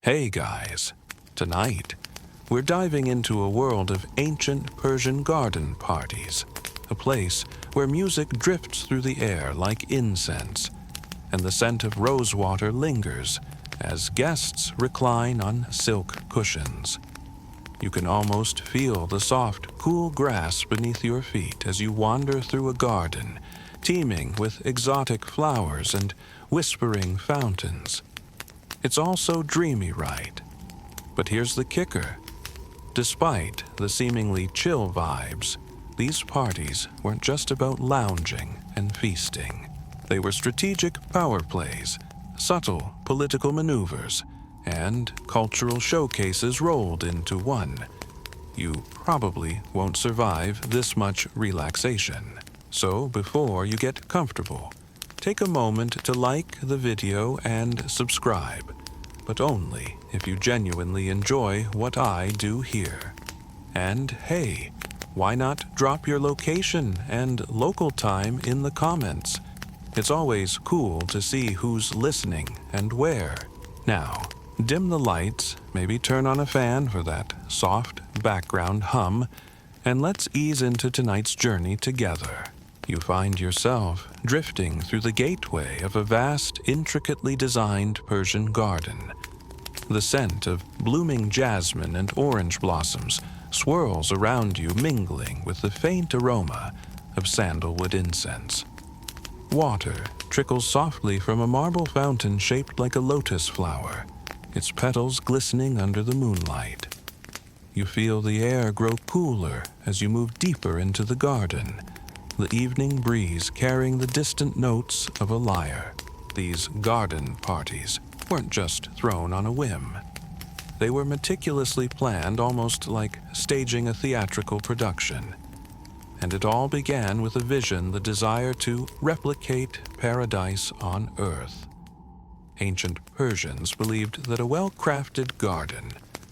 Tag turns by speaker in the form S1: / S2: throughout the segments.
S1: Hey guys, tonight we're diving into a world of ancient Persian garden parties, a place where music drifts through the air like incense, and the scent of rosewater lingers as guests recline on silk cushions. You can almost feel the soft, cool grass beneath your feet as you wander through a garden teeming with exotic flowers and whispering fountains. It's all so dreamy, right? But here's the kicker. Despite the seemingly chill vibes, these parties weren't just about lounging and feasting. They were strategic power plays, subtle political maneuvers, and cultural showcases rolled into one. You probably won't survive this much relaxation. So before you get comfortable, take a moment to like the video and subscribe, but only if you genuinely enjoy what I do here. And hey, why not drop your location and local time in the comments? It's always cool to see who's listening and where. Now, dim the lights, maybe turn on a fan for that soft background hum, and let's ease into tonight's journey together. You find yourself drifting through the gateway of a vast, intricately designed Persian garden. The scent of blooming jasmine and orange blossoms swirls around you, mingling with the faint aroma of sandalwood incense. Water trickles softly from a marble fountain shaped like a lotus flower, its petals glistening under the moonlight. You feel the air grow cooler as you move deeper into the garden, the evening breeze carrying the distant notes of a lyre. These garden parties weren't just thrown on a whim. They were meticulously planned, almost like staging a theatrical production. And it all began with a vision, the desire to replicate paradise on earth. Ancient Persians believed that a well-crafted garden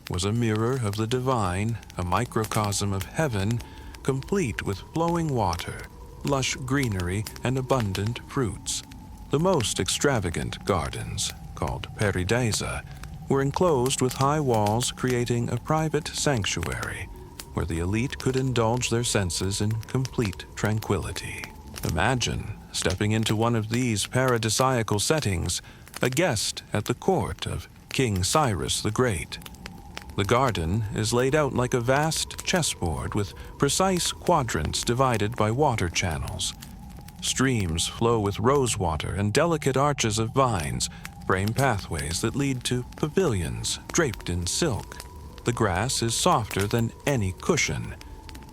S1: was a mirror of the divine, a microcosm of heaven, complete with flowing water, lush greenery, and abundant fruits. The most extravagant gardens, called paradisa, were enclosed with high walls, creating a private sanctuary where the elite could indulge their senses in complete tranquility. Imagine stepping into one of these paradisiacal settings, a guest at the court of King Cyrus the Great. The garden is laid out like a vast chessboard with precise quadrants divided by water channels. Streams flow with rosewater, and delicate arches of vines frame pathways that lead to pavilions draped in silk. The grass is softer than any cushion,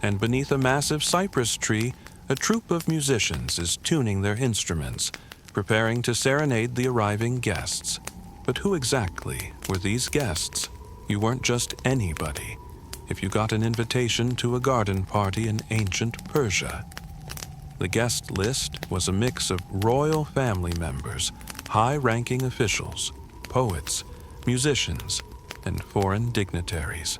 S1: and beneath a massive cypress tree, a troupe of musicians is tuning their instruments, preparing to serenade the arriving guests. But who exactly were these guests? You weren't just anybody if you got an invitation to a garden party in ancient Persia. The guest list was a mix of royal family members, high-ranking officials, poets, musicians, and foreign dignitaries.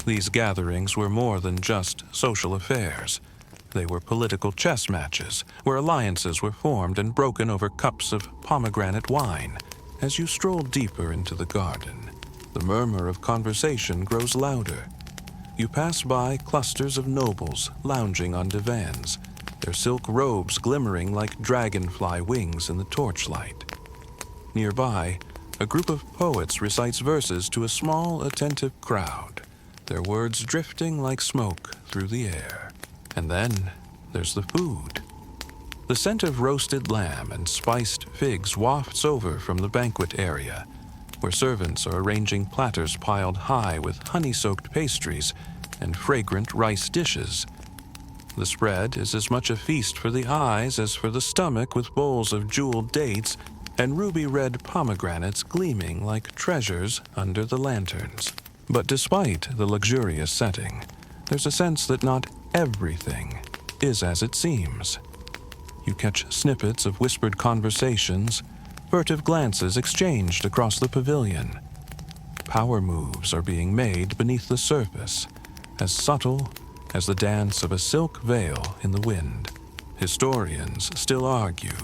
S1: These gatherings were more than just social affairs. They were political chess matches, where alliances were formed and broken over cups of pomegranate wine. As you stroll deeper into the garden, the murmur of conversation grows louder. You pass by clusters of nobles lounging on divans, their silk robes glimmering like dragonfly wings in the torchlight. Nearby, a group of poets recites verses to a small, attentive crowd, their words drifting like smoke through the air. And then there's the food. The scent of roasted lamb and spiced figs wafts over from the banquet area, where servants are arranging platters piled high with honey-soaked pastries and fragrant rice dishes. The spread is as much a feast for the eyes as for the stomach, with bowls of jeweled dates and ruby-red pomegranates gleaming like treasures under the lanterns. But despite the luxurious setting, there's a sense that not everything is as it seems. You catch snippets of whispered conversations, furtive glances exchanged across the pavilion. Power moves are being made beneath the surface, as subtle as the dance of a silk veil in the wind. Historians still argue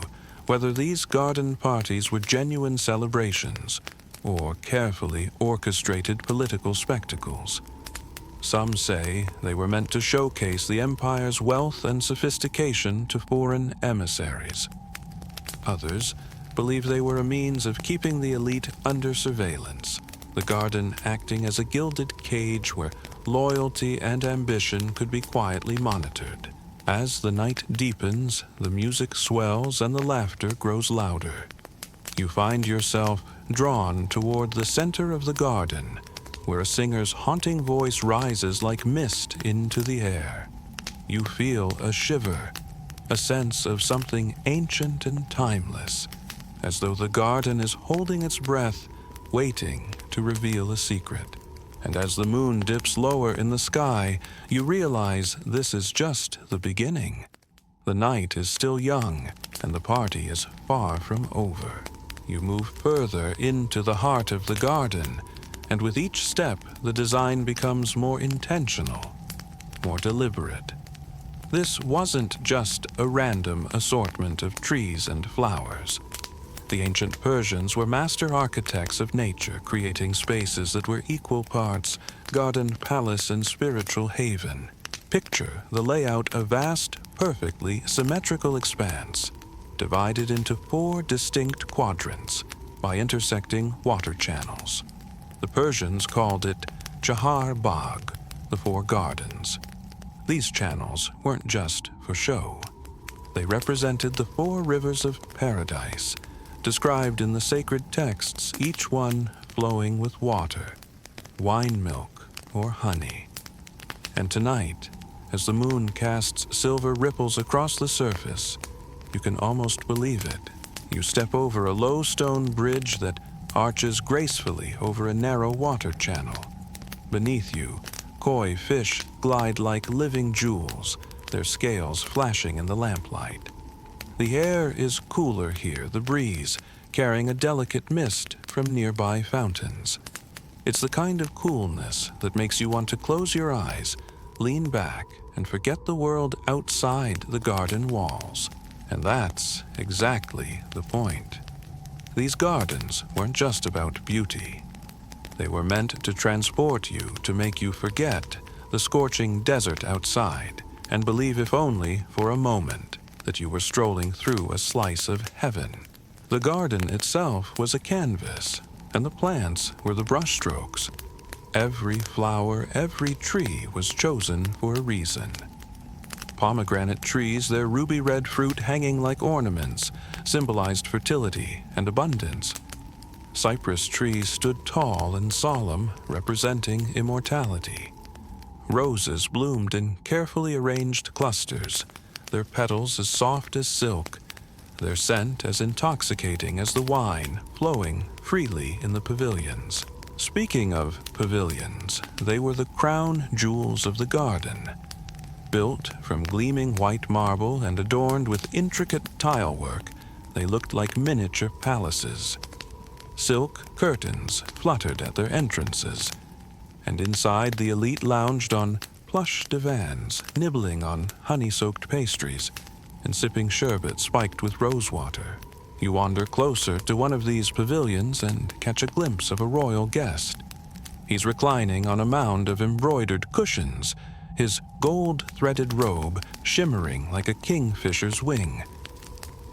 S1: whether these garden parties were genuine celebrations or carefully orchestrated political spectacles. Some say they were meant to showcase the empire's wealth and sophistication to foreign emissaries. Others believe they were a means of keeping the elite under surveillance, the garden acting as a gilded cage where loyalty and ambition could be quietly monitored. As the night deepens, the music swells and the laughter grows louder. You find yourself drawn toward the center of the garden, where a singer's haunting voice rises like mist into the air. You feel a shiver, a sense of something ancient and timeless, as though the garden is holding its breath, waiting to reveal a secret. And as the moon dips lower in the sky, you realize this is just the beginning. The night is still young, and the party is far from over. You move further into the heart of the garden, and with each step, the design becomes more intentional, more deliberate. This wasn't just a random assortment of trees and flowers. The ancient Persians were master architects of nature, creating spaces that were equal parts garden, palace, and spiritual haven. Picture the layout of a vast, perfectly symmetrical expanse, divided into 4 distinct quadrants by intersecting water channels. The Persians called it Chahar Bagh, the 4 gardens. These channels weren't just for show. They represented the 4 rivers of paradise, described in the sacred texts, each one flowing with water, wine milk, or honey. And tonight, as the moon casts silver ripples across the surface, you can almost believe it. You step over a low stone bridge that arches gracefully over a narrow water channel. Beneath you, koi fish glide like living jewels, their scales flashing in the lamplight. The air is cooler here, the breeze carrying a delicate mist from nearby fountains. It's the kind of coolness that makes you want to close your eyes, lean back, and forget the world outside the garden walls. And that's exactly the point. These gardens weren't just about beauty. They were meant to transport you, to make you forget the scorching desert outside, and believe, if only for a moment, that you were strolling through a slice of heaven. The garden itself was a canvas, and the plants were the brushstrokes. Every flower, every tree was chosen for a reason. Pomegranate trees, their ruby-red fruit hanging like ornaments, symbolized fertility and abundance. Cypress trees stood tall and solemn, representing immortality. Roses bloomed in carefully arranged clusters, their petals as soft as silk, their scent as intoxicating as the wine flowing freely in the pavilions. Speaking of pavilions, they were the crown jewels of the garden. Built from gleaming white marble and adorned with intricate tile work, they looked like miniature palaces. Silk curtains fluttered at their entrances, and inside the elite lounged on plush divans, nibbling on honey-soaked pastries and sipping sherbet spiked with rosewater. You wander closer to one of these pavilions and catch a glimpse of a royal guest. He's reclining on a mound of embroidered cushions, his gold-threaded robe shimmering like a kingfisher's wing.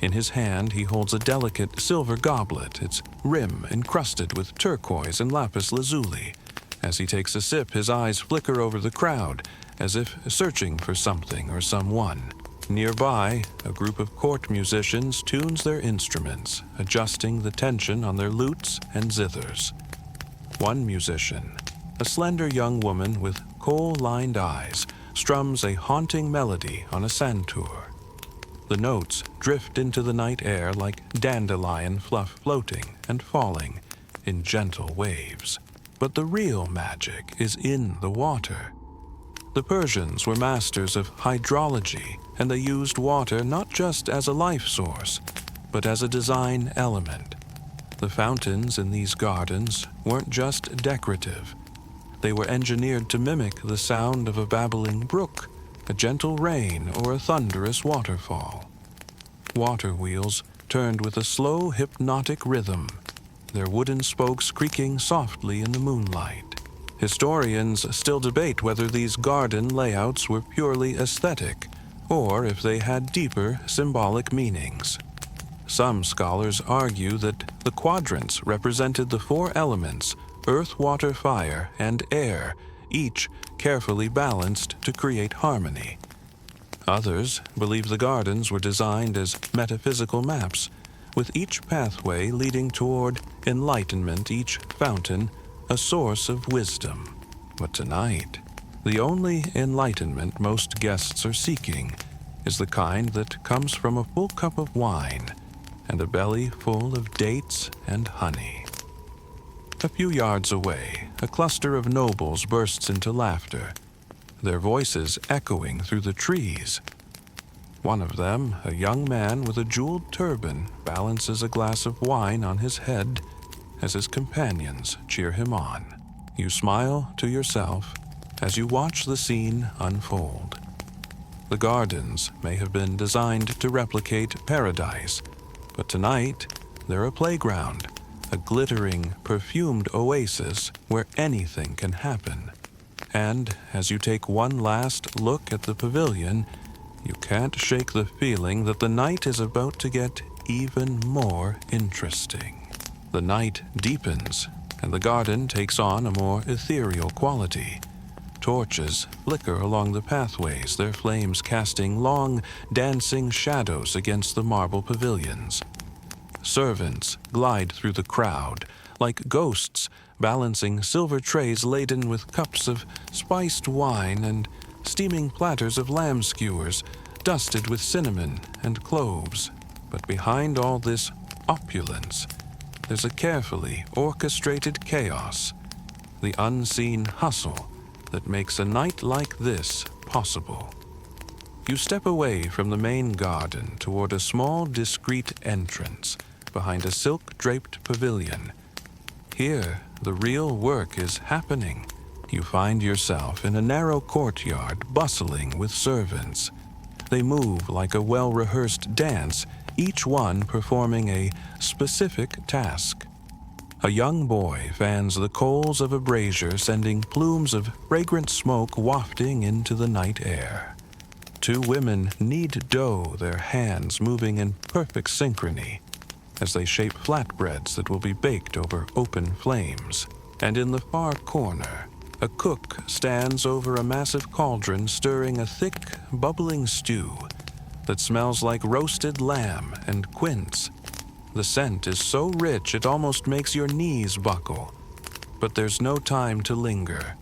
S1: In his hand, he holds a delicate silver goblet, its rim encrusted with turquoise and lapis lazuli. As he takes a sip, his eyes flicker over the crowd, as if searching for something or someone. Nearby, a group of court musicians tunes their instruments, adjusting the tension on their lutes and zithers. One musician, a slender young woman with kohl-lined eyes, strums a haunting melody on a santur. The notes drift into the night air like dandelion fluff floating and falling in gentle waves. But the real magic is in the water. The Persians were masters of hydrology, and they used water not just as a life source, but as a design element. The fountains in these gardens weren't just decorative. They were engineered to mimic the sound of a babbling brook, a gentle rain, or a thunderous waterfall. Water wheels turned with a slow, hypnotic rhythm, their wooden spokes creaking softly in the moonlight. Historians still debate whether these garden layouts were purely aesthetic, or if they had deeper symbolic meanings. Some scholars argue that the quadrants represented the four elements, earth, water, fire, and air, each carefully balanced to create harmony. Others believe the gardens were designed as metaphysical maps, with each pathway leading toward enlightenment, each fountain a source of wisdom. But tonight, the only enlightenment most guests are seeking is the kind that comes from a full cup of wine and a belly full of dates and honey. A few yards away, a cluster of nobles bursts into laughter, their voices echoing through the trees. One of them, a young man with a jeweled turban, balances a glass of wine on his head as his companions cheer him on. You smile to yourself as you watch the scene unfold. The gardens may have been designed to replicate paradise, but tonight they're a playground, a glittering, perfumed oasis where anything can happen. And as you take one last look at the pavilion, you can't shake the feeling that the night is about to get even more interesting. The night deepens, and the garden takes on a more ethereal quality. Torches flicker along the pathways, their flames casting long, dancing shadows against the marble pavilions. Servants glide through the crowd, like ghosts, balancing silver trays laden with cups of spiced wine and steaming platters of lamb skewers dusted with cinnamon and cloves. But behind all this opulence, there's a carefully orchestrated chaos, the unseen hustle that makes a night like this possible. You step away from the main garden toward a small, discreet entrance behind a silk-draped pavilion. Here, the real work is happening. You find yourself in a narrow courtyard bustling with servants. They move like a well-rehearsed dance, each one performing a specific task. A young boy fans the coals of a brazier, sending plumes of fragrant smoke wafting into the night air. Two women knead dough, their hands moving in perfect synchrony as they shape flatbreads that will be baked over open flames. And in the far corner, a cook stands over a massive cauldron stirring a thick, bubbling stew that smells like roasted lamb and quince. The scent is so rich it almost makes your knees buckle. But there's no time to linger.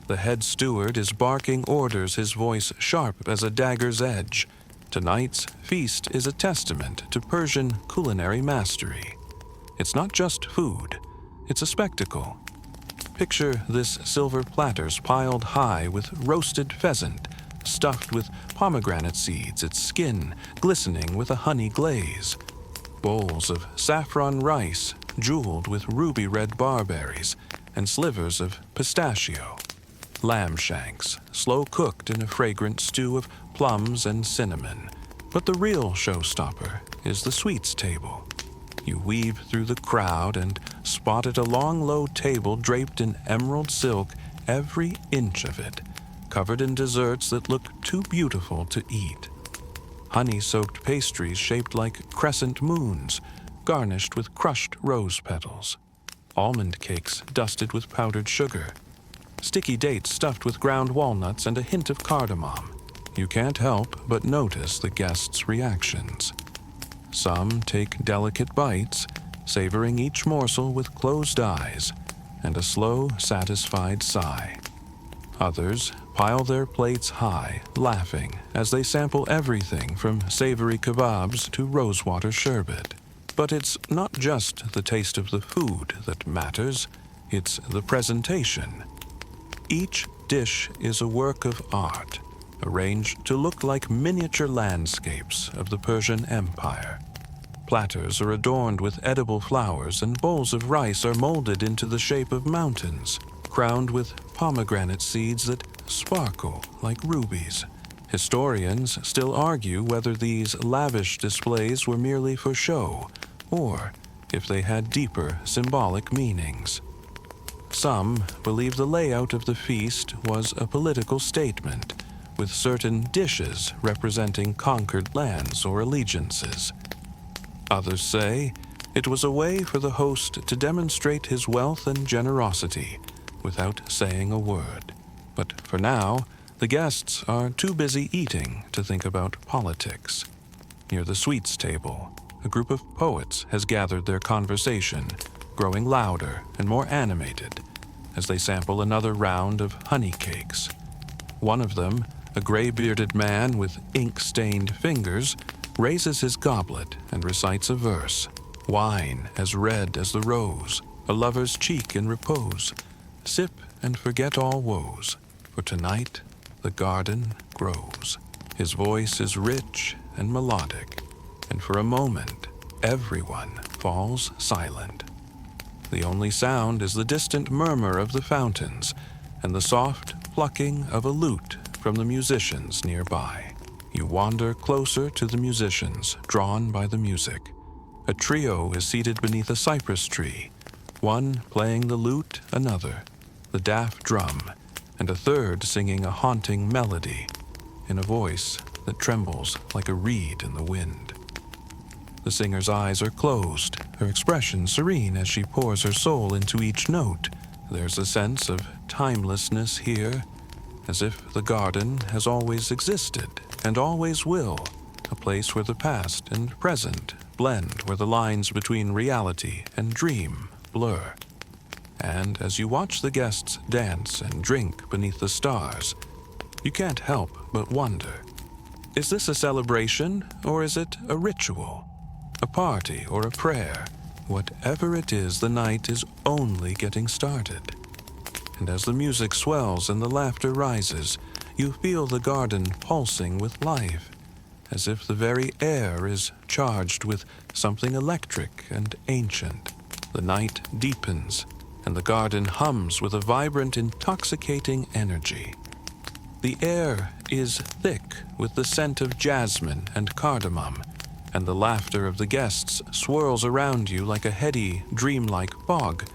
S1: The head steward is barking orders, his voice sharp as a dagger's edge. Tonight's feast is a testament to Persian culinary mastery. It's not just food, it's a spectacle. Picture this silver platters piled high with roasted pheasant, stuffed with pomegranate seeds, its skin glistening with a honey glaze. Bowls of saffron rice, jeweled with ruby-red barberries, and slivers of pistachio. Lamb shanks, slow-cooked in a fragrant stew of plums and cinnamon. But the real showstopper is the sweets table. You weave through the crowd and spot at a long, low table draped in emerald silk, every inch of it covered in desserts that look too beautiful to eat. Honey-soaked pastries shaped like crescent moons, garnished with crushed rose petals. Almond cakes dusted with powdered sugar. Sticky dates stuffed with ground walnuts and a hint of cardamom. You can't help but notice the guests' reactions. Some take delicate bites, savoring each morsel with closed eyes and a slow, satisfied sigh. Others pile their plates high, laughing as they sample everything from savory kebabs to rosewater sherbet. But it's not just the taste of the food that matters, it's the presentation. Each dish is a work of art, arranged to look like miniature landscapes of the Persian Empire. Platters are adorned with edible flowers, and bowls of rice are molded into the shape of mountains, crowned with pomegranate seeds that sparkle like rubies. Historians still argue whether these lavish displays were merely for show, or if they had deeper symbolic meanings. Some believe the layout of the feast was a political statement, with certain dishes representing conquered lands or allegiances. Others say it was a way for the host to demonstrate his wealth and generosity without saying a word. But for now, the guests are too busy eating to think about politics. Near the sweets table, a group of poets has gathered their conversation, growing louder and more animated as they sample another round of honey cakes. One of them, a gray-bearded man with ink-stained fingers, raises his goblet and recites a verse. Wine as red as the rose, a lover's cheek in repose. Sip and forget all woes, for tonight the garden grows. His voice is rich and melodic, and for a moment everyone falls silent. The only sound is the distant murmur of the fountains and the soft plucking of a lute from the musicians nearby. You wander closer to the musicians, drawn by the music. A trio is seated beneath a cypress tree, one playing the lute, another, the daff drum, and a third singing a haunting melody in a voice that trembles like a reed in the wind. The singer's eyes are closed, her expression serene as she pours her soul into each note. There's a sense of timelessness here, as if the garden has always existed and always will, a place where the past and present blend, where the lines between reality and dream blur. And as you watch the guests dance and drink beneath the stars, you can't help but wonder, is this a celebration or is it a ritual? A party or a prayer? Whatever it is, the night is only getting started. And as the music swells and the laughter rises, you feel the garden pulsing with life, as if the very air is charged with something electric and ancient. The night deepens, and the garden hums with a vibrant, intoxicating energy. The air is thick with the scent of jasmine and cardamom, and the laughter of the guests swirls around you like a heady, dreamlike fog.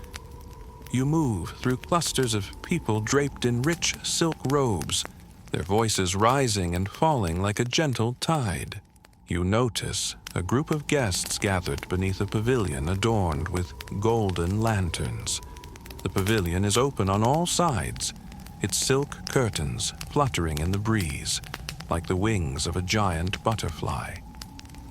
S1: You move through clusters of people draped in rich silk robes, their voices rising and falling like a gentle tide. You notice a group of guests gathered beneath a pavilion adorned with golden lanterns. The pavilion is open on all sides, its silk curtains fluttering in the breeze, like the wings of a giant butterfly.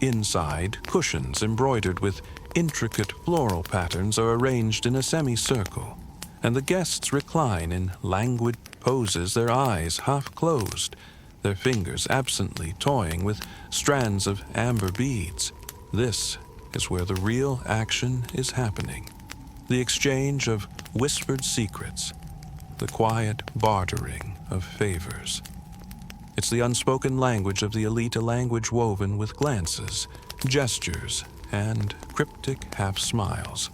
S1: Inside, cushions embroidered with intricate floral patterns are arranged in a semicircle, and the guests recline in languid poses, their eyes half closed, their fingers absently toying with strands of amber beads. This is where the real action is happening. The exchange of whispered secrets, the quiet bartering of favors. It's the unspoken language of the elite, a language woven with glances, gestures, and cryptic half-smiles.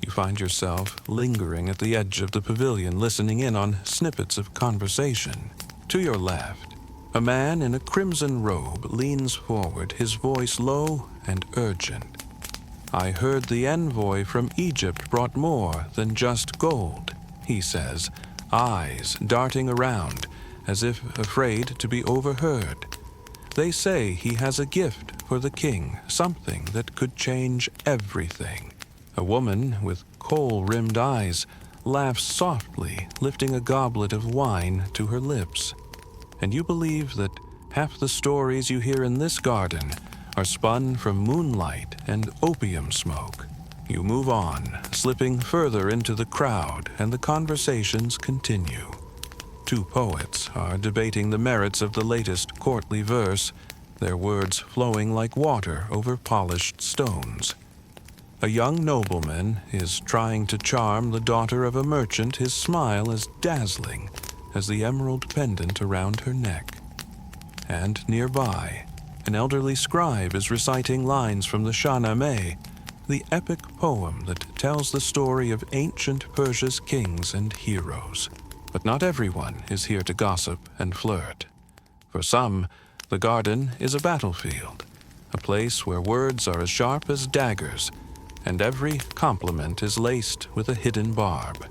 S1: You find yourself lingering at the edge of the pavilion, listening in on snippets of conversation. To your left, a man in a crimson robe leans forward, his voice low and urgent. "I heard the envoy from Egypt brought more than just gold," he says, eyes darting around as if afraid to be overheard. "They say he has a gift for the king, something that could change everything." A woman with kohl-rimmed eyes laughs softly, lifting a goblet of wine to her lips. And you believe that half the stories you hear in this garden are spun from moonlight and opium smoke. You move on, slipping further into the crowd, and the conversations continue. Two poets are debating the merits of the latest courtly verse, their words flowing like water over polished stones. A young nobleman is trying to charm the daughter of a merchant, his smile as dazzling as the emerald pendant around her neck. And nearby, an elderly scribe is reciting lines from the Shahnameh, the epic poem that tells the story of ancient Persia's kings and heroes. But not everyone is here to gossip and flirt. For some, the garden is a battlefield, a place where words are as sharp as daggers, and every compliment is laced with a hidden barb.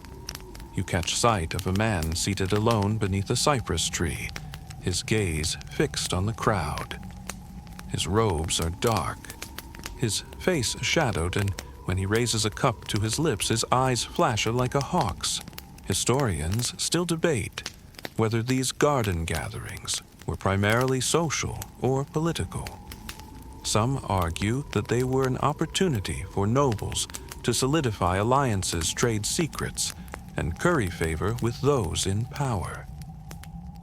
S1: You catch sight of a man seated alone beneath a cypress tree, his gaze fixed on the crowd. His robes are dark, his face shadowed, and when he raises a cup to his lips, his eyes flash like a hawk's. Historians still debate whether these garden gatherings were primarily social or political. Some argue that they were an opportunity for nobles to solidify alliances, trade secrets, and curry favor with those in power.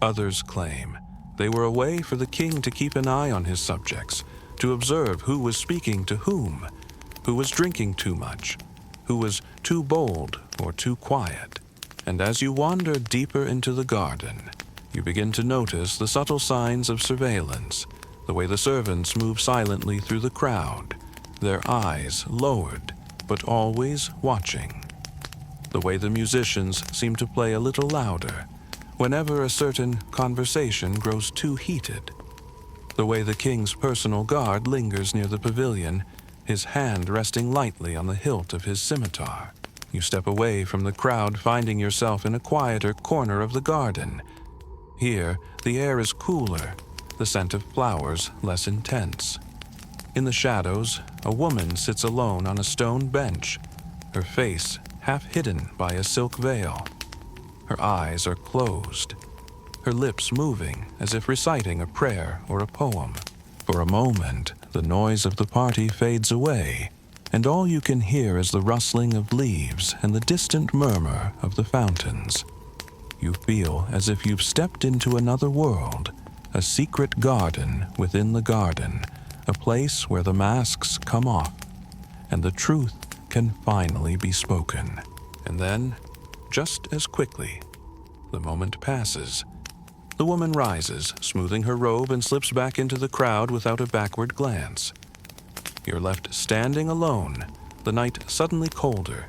S1: Others claim they were a way for the king to keep an eye on his subjects, to observe who was speaking to whom, who was drinking too much, who was too bold or too quiet. And as you wander deeper into the garden, you begin to notice the subtle signs of surveillance, the way the servants move silently through the crowd, their eyes lowered, but always watching. The way the musicians seem to play a little louder whenever a certain conversation grows too heated. The way the king's personal guard lingers near the pavilion, his hand resting lightly on the hilt of his scimitar. You step away from the crowd, finding yourself in a quieter corner of the garden. Here, the air is cooler, the scent of flowers less intense. In the shadows, a woman sits alone on a stone bench, her face half hidden by a silk veil. Her eyes are closed, her lips moving as if reciting a prayer or a poem. For a moment, the noise of the party fades away, and all you can hear is the rustling of leaves and the distant murmur of the fountains. You feel as if you've stepped into another world, a secret garden within the garden, a place where the masks come off, and the truth can finally be spoken. And then, just as quickly, the moment passes. The woman rises, smoothing her robe, and slips back into the crowd without a backward glance. You're left standing alone, the night suddenly colder,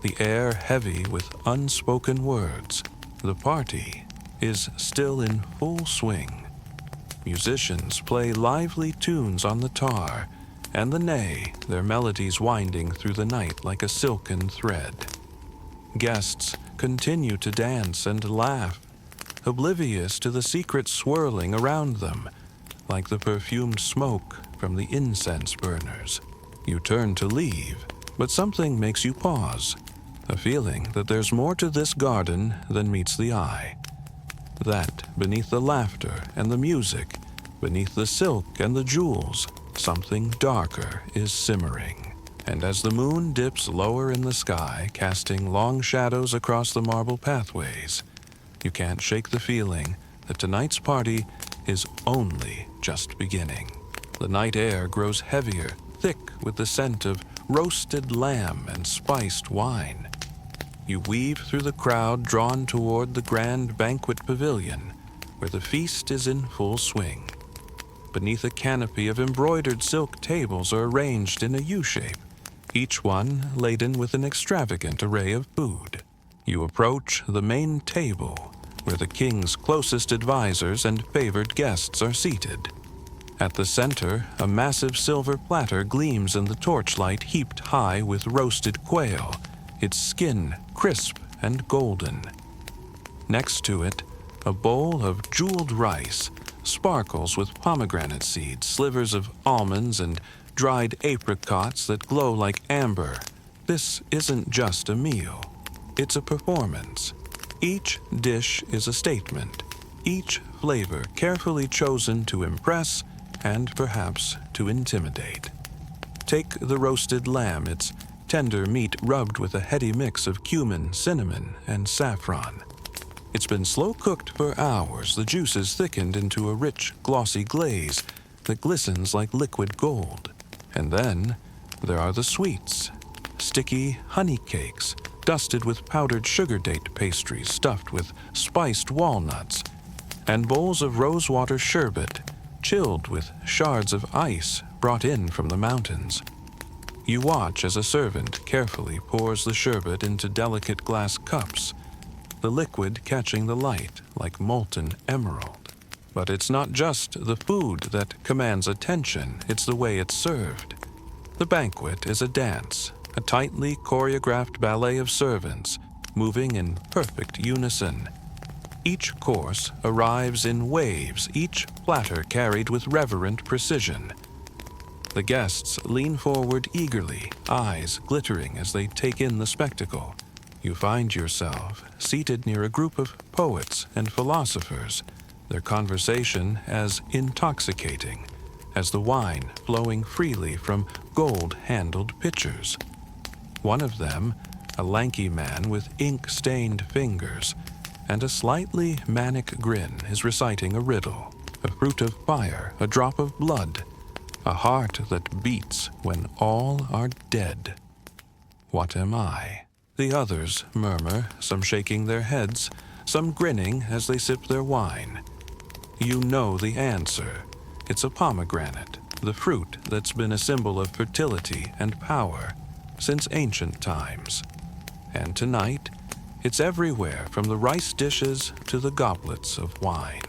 S1: the air heavy with unspoken words. The party is still in full swing. Musicians play lively tunes on the tar, and the ney, their melodies winding through the night like a silken thread. Guests continue to dance and laugh, oblivious to the secret swirling around them, like the perfumed smoke from the incense burners. You turn to leave, but something makes you pause, a feeling that there's more to this garden than meets the eye. That beneath the laughter and the music, beneath the silk and the jewels, something darker is simmering. And as the moon dips lower in the sky, casting long shadows across the marble pathways, you can't shake the feeling that tonight's party is only just beginning. The night air grows heavier, thick with the scent of roasted lamb and spiced wine. You weave through the crowd drawn toward the grand banquet pavilion, where the feast is in full swing. Beneath a canopy of embroidered silk tables are arranged in a U-shape, each one laden with an extravagant array of food. You approach the main table, where the king's closest advisors and favored guests are seated. At the center, a massive silver platter gleams in the torchlight, heaped high with roasted quail, its skin crisp and golden. Next to it, a bowl of jeweled rice sparkles with pomegranate seeds, slivers of almonds, and dried apricots that glow like amber. This isn't just a meal. It's a performance. Each dish is a statement, each flavor carefully chosen to impress and perhaps to intimidate. Take the roasted lamb, its tender meat rubbed with a heady mix of cumin, cinnamon, and saffron. It's been slow-cooked for hours, the juices thickened into a rich, glossy glaze that glistens like liquid gold. And then there are the sweets, sticky honey cakes, dusted with powdered sugar date pastries stuffed with spiced walnuts, and bowls of rosewater sherbet, chilled with shards of ice brought in from the mountains. You watch as a servant carefully pours the sherbet into delicate glass cups, the liquid catching the light like molten emerald. But it's not just the food that commands attention, it's the way it's served. The banquet is a dance, a tightly choreographed ballet of servants, moving in perfect unison. Each course arrives in waves, each platter carried with reverent precision. The guests lean forward eagerly, eyes glittering as they take in the spectacle. You find yourself seated near a group of poets and philosophers, their conversation as intoxicating as the wine flowing freely from gold-handled pitchers. One of them, a lanky man with ink-stained fingers and a slightly manic grin, is reciting a riddle, a fruit of fire, a drop of blood, a heart that beats when all are dead. What am I? The others murmur, some shaking their heads, some grinning as they sip their wine. You know the answer. It's a pomegranate, the fruit that's been a symbol of fertility and power since ancient times. And tonight, it's everywhere from the rice dishes to the goblets of wine.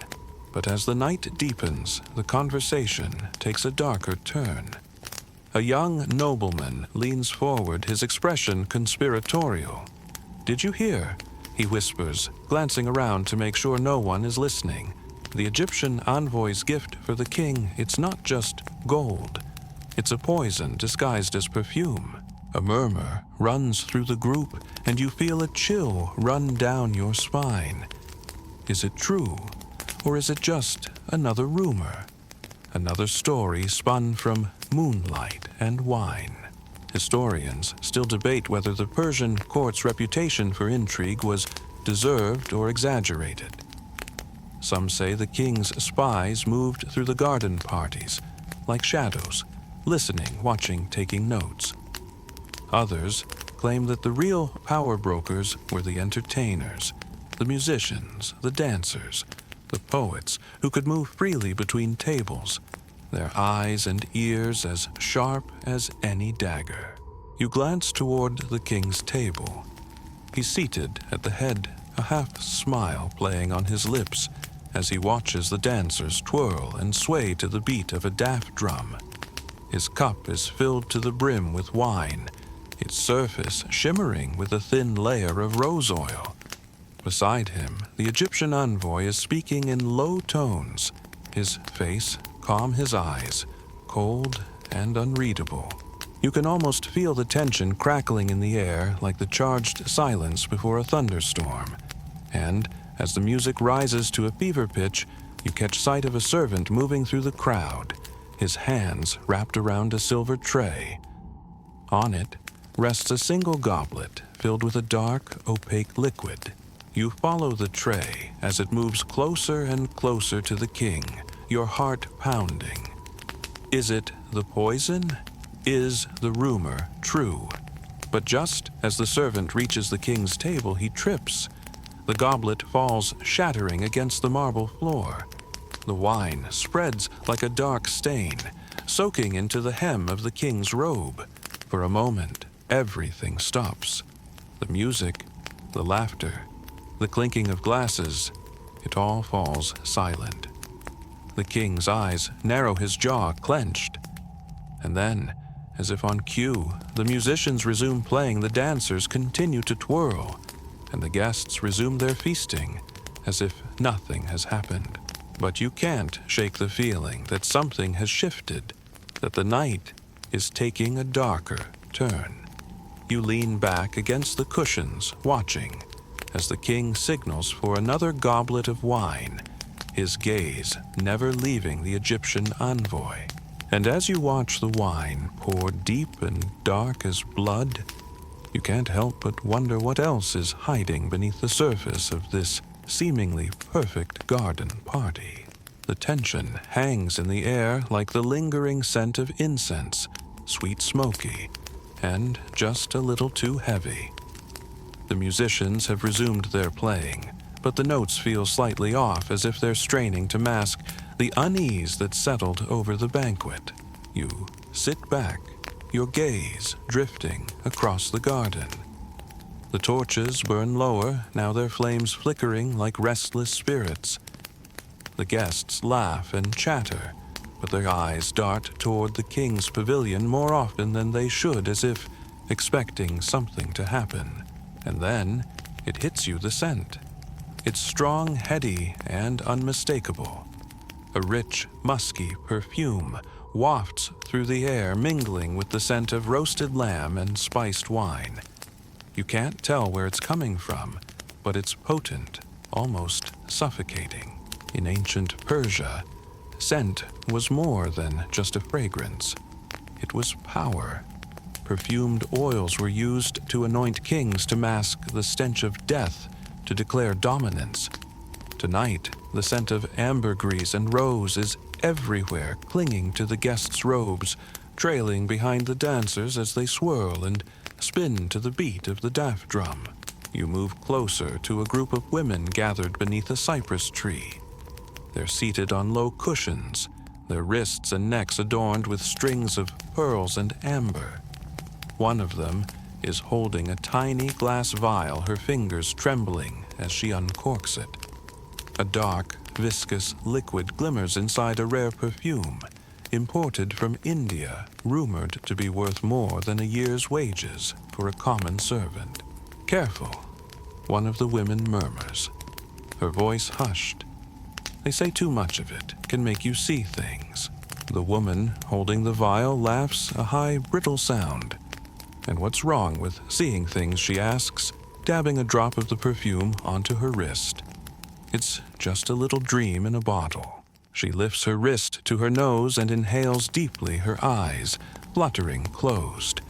S1: But as the night deepens, the conversation takes a darker turn. A young nobleman leans forward, his expression conspiratorial. "Did you hear?" he whispers, glancing around to make sure no one is listening. The Egyptian envoy's gift for the king, it's not just gold. It's a poison disguised as perfume. A murmur runs through the group, and you feel a chill run down your spine. Is it true, or is it just another rumor? Another story spun from moonlight and wine. Historians still debate whether the Persian court's reputation for intrigue was deserved or exaggerated. Some say the king's spies moved through the garden parties, like shadows, listening, watching, taking notes. Others claim that the real power brokers were the entertainers, the musicians, the dancers, the poets who could move freely between tables, their eyes and ears as sharp as any dagger. You glance toward the king's table. He's seated at the head, a half smile playing on his lips as he watches the dancers twirl and sway to the beat of a daff drum. His cup is filled to the brim with wine, its surface shimmering with a thin layer of rose oil. Beside him, the Egyptian envoy is speaking in low tones, his face calm, his eyes cold and unreadable. You can almost feel the tension crackling in the air like the charged silence before a thunderstorm. And as the music rises to a fever pitch, you catch sight of a servant moving through the crowd, his hands wrapped around a silver tray. On it rests a single goblet filled with a dark, opaque liquid. You follow the tray as it moves closer and closer to the king, your heart pounding. Is it the poison? Is the rumor true? But just as the servant reaches the king's table, he trips. The goblet falls shattering against the marble floor. The wine spreads like a dark stain, soaking into the hem of the king's robe. For a moment, everything stops. The music, the laughter, the clinking of glasses, it all falls silent. The king's eyes narrow, his jaw clenched. And then, as if on cue, the musicians resume playing, the dancers continue to twirl, and the guests resume their feasting as if nothing has happened. But you can't shake the feeling that something has shifted, that the night is taking a darker turn. You lean back against the cushions, watching as the king signals for another goblet of wine, his gaze never leaving the Egyptian envoy. And as you watch the wine pour deep and dark as blood, you can't help but wonder what else is hiding beneath the surface of this seemingly perfect garden party. The tension hangs in the air like the lingering scent of incense, sweet smoky, and just a little too heavy. The musicians have resumed their playing, but the notes feel slightly off, as if they're straining to mask the unease that settled over the banquet. You sit back, your gaze drifting across the garden. The torches burn lower, now their flames flickering like restless spirits. The guests laugh and chatter, but their eyes dart toward the king's pavilion more often than they should, as if expecting something to happen. And then it hits you, the scent. It's strong, heady, and unmistakable. A rich, musky perfume wafts through the air, mingling with the scent of roasted lamb and spiced wine. You can't tell where it's coming from, but it's potent, almost suffocating. In ancient Persia, scent was more than just a fragrance. It was power. Perfumed oils were used to anoint kings, to mask the stench of death, to declare dominance. Tonight, the scent of ambergris and rose is everywhere, clinging to the guests' robes, trailing behind the dancers as they swirl and spin to the beat of the daff drum. You move closer to a group of women gathered beneath a cypress tree. They're seated on low cushions, their wrists and necks adorned with strings of pearls and amber. One of them is holding a tiny glass vial, her fingers trembling as she uncorks it. A dark, viscous liquid glimmers inside a rare perfume, imported from India, rumored to be worth more than a year's wages for a common servant. "Careful," one of the women murmurs, her voice hushed. "They say too much of it can make you see things." The woman holding the vial laughs a high, brittle sound. "And what's wrong with seeing things?" she asks, dabbing a drop of the perfume onto her wrist. "It's just a little dream in a bottle." She lifts her wrist to her nose and inhales deeply, her eyes fluttering closed.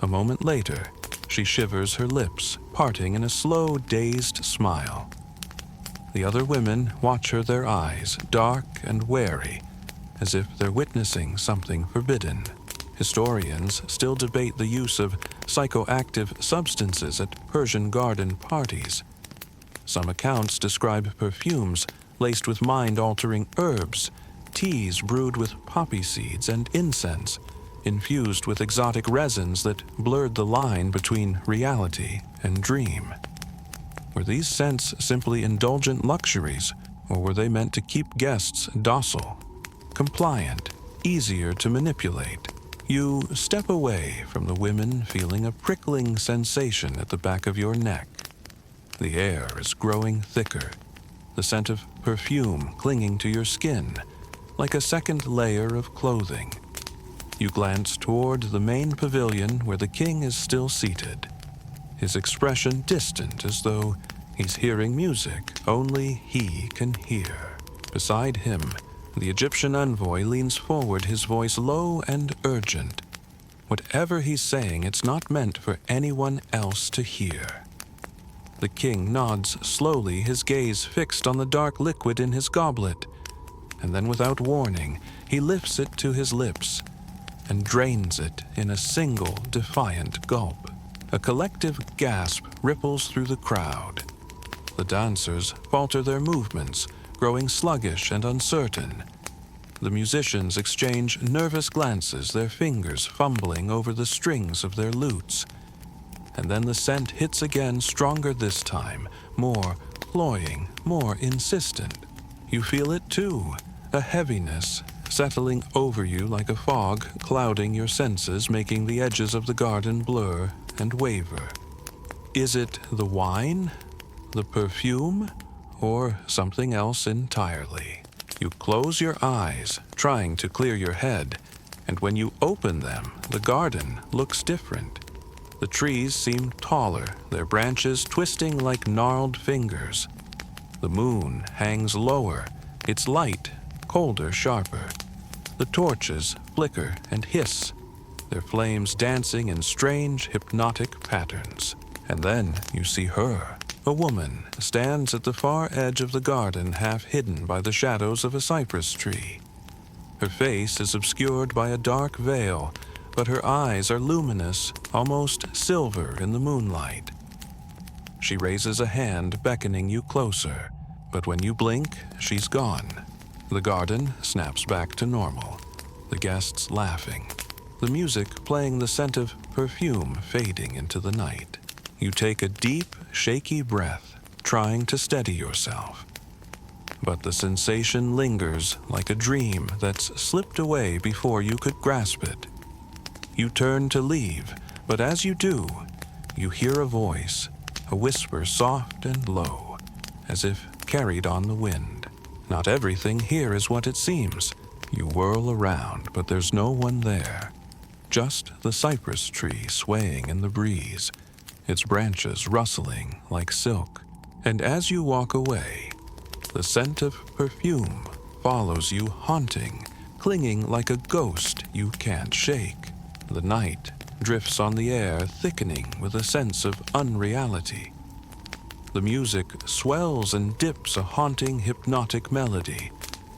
S1: A moment later, she shivers, her lips parting in a slow, dazed smile. The other women watch her, their eyes dark and wary, as if they're witnessing something forbidden. Historians still debate the use of psychoactive substances at Persian garden parties. Some accounts describe perfumes laced with mind-altering herbs, teas brewed with poppy seeds, and incense infused with exotic resins that blurred the line between reality and dream. Were these scents simply indulgent luxuries, or were they meant to keep guests docile, compliant, easier to manipulate? You step away from the women, feeling a prickling sensation at the back of your neck. The air is growing thicker, the scent of perfume clinging to your skin, like a second layer of clothing. You glance toward the main pavilion where the king is still seated, his expression distant, as though he's hearing music only he can hear. Beside him, the Egyptian envoy leans forward, his voice low and urgent. Whatever he's saying, it's not meant for anyone else to hear. The king nods slowly, his gaze fixed on the dark liquid in his goblet, and then without warning, he lifts it to his lips and drains it in a single defiant gulp. A collective gasp ripples through the crowd. The dancers falter their movements, growing sluggish and uncertain. The musicians exchange nervous glances, their fingers fumbling over the strings of their lutes. And then the scent hits again, stronger this time, more cloying, more insistent. You feel it too, a heaviness settling over you like a fog, clouding your senses, making the edges of the garden blur and waver. Is it the wine, the perfume, or something else entirely? You close your eyes, trying to clear your head, and when you open them, the garden looks different. The trees seem taller, their branches twisting like gnarled fingers. The moon hangs lower, its light colder, sharper. The torches flicker and hiss, their flames dancing in strange, hypnotic patterns. And then you see her. A woman stands at the far edge of the garden, half hidden by the shadows of a cypress tree. Her face is obscured by a dark veil, but her eyes are luminous, almost silver in the moonlight. She raises a hand, beckoning you closer, but when you blink, she's gone. The garden snaps back to normal, the guests laughing, the music playing, the scent of perfume fading into the night. You take a deep, shaky breath, trying to steady yourself. but the sensation lingers like a dream that's slipped away before you could grasp it. You turn to leave, but as you do, you hear a voice, a whisper soft and low, as if carried on the wind. Not everything here is what it seems. You whirl around, but there's no one there. Just the cypress tree swaying in the breeze, its branches rustling like silk. And as you walk away, the scent of perfume follows you haunting, clinging like a ghost you can't shake. The night drifts on the air, thickening with a sense of unreality. The music swells and dips, a haunting, hypnotic melody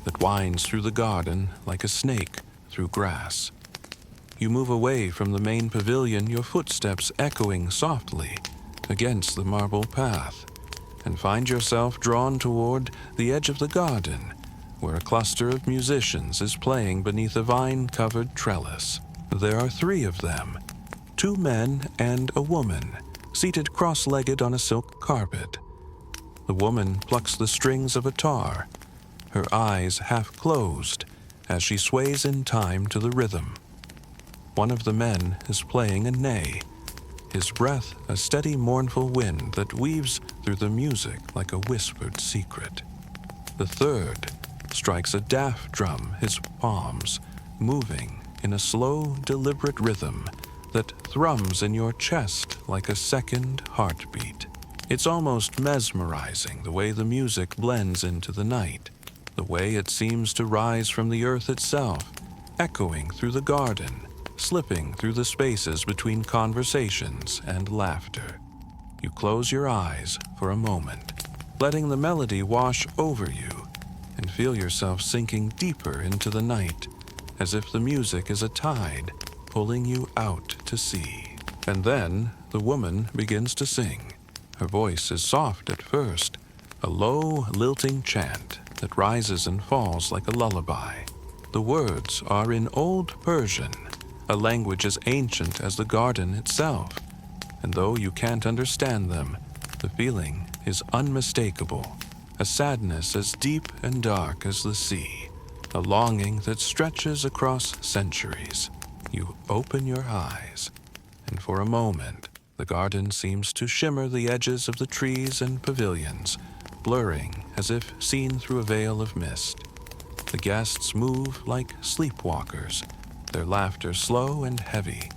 S1: that winds through the garden like a snake through grass. You move away from the main pavilion, your footsteps echoing softly against the marble path, and find yourself drawn toward the edge of the garden, where a cluster of musicians is playing beneath a vine-covered trellis. There are 3 of them, 2 men and a woman, seated cross-legged on a silk carpet. The woman plucks the strings of a tar, her eyes half closed as she sways in time to the rhythm. One of the men is playing a ney, his breath a steady mournful wind that weaves through the music like a whispered secret. The third strikes a daff drum, his palms moving in a slow, deliberate rhythm that thrums in your chest like a second heartbeat. It's almost mesmerizing the way the music blends into the night, the way it seems to rise from the earth itself, echoing through the garden, slipping through the spaces between conversations and laughter. You close your eyes for a moment, letting the melody wash over you, and feel yourself sinking deeper into the night, as if the music is a tide pulling you out to sea. And then the woman begins to sing. Her voice is soft at first, a low, lilting chant that rises and falls like a lullaby. The words are in Old Persian, a language as ancient as the garden itself, and though you can't understand them, the feeling is unmistakable, a sadness as deep and dark as the sea, a longing that stretches across centuries. You open your eyes, and for a moment, the garden seems to shimmer the edges of the trees and pavilions, blurring as if seen through a veil of mist. The guests move like sleepwalkers, their laughter slow and heavy,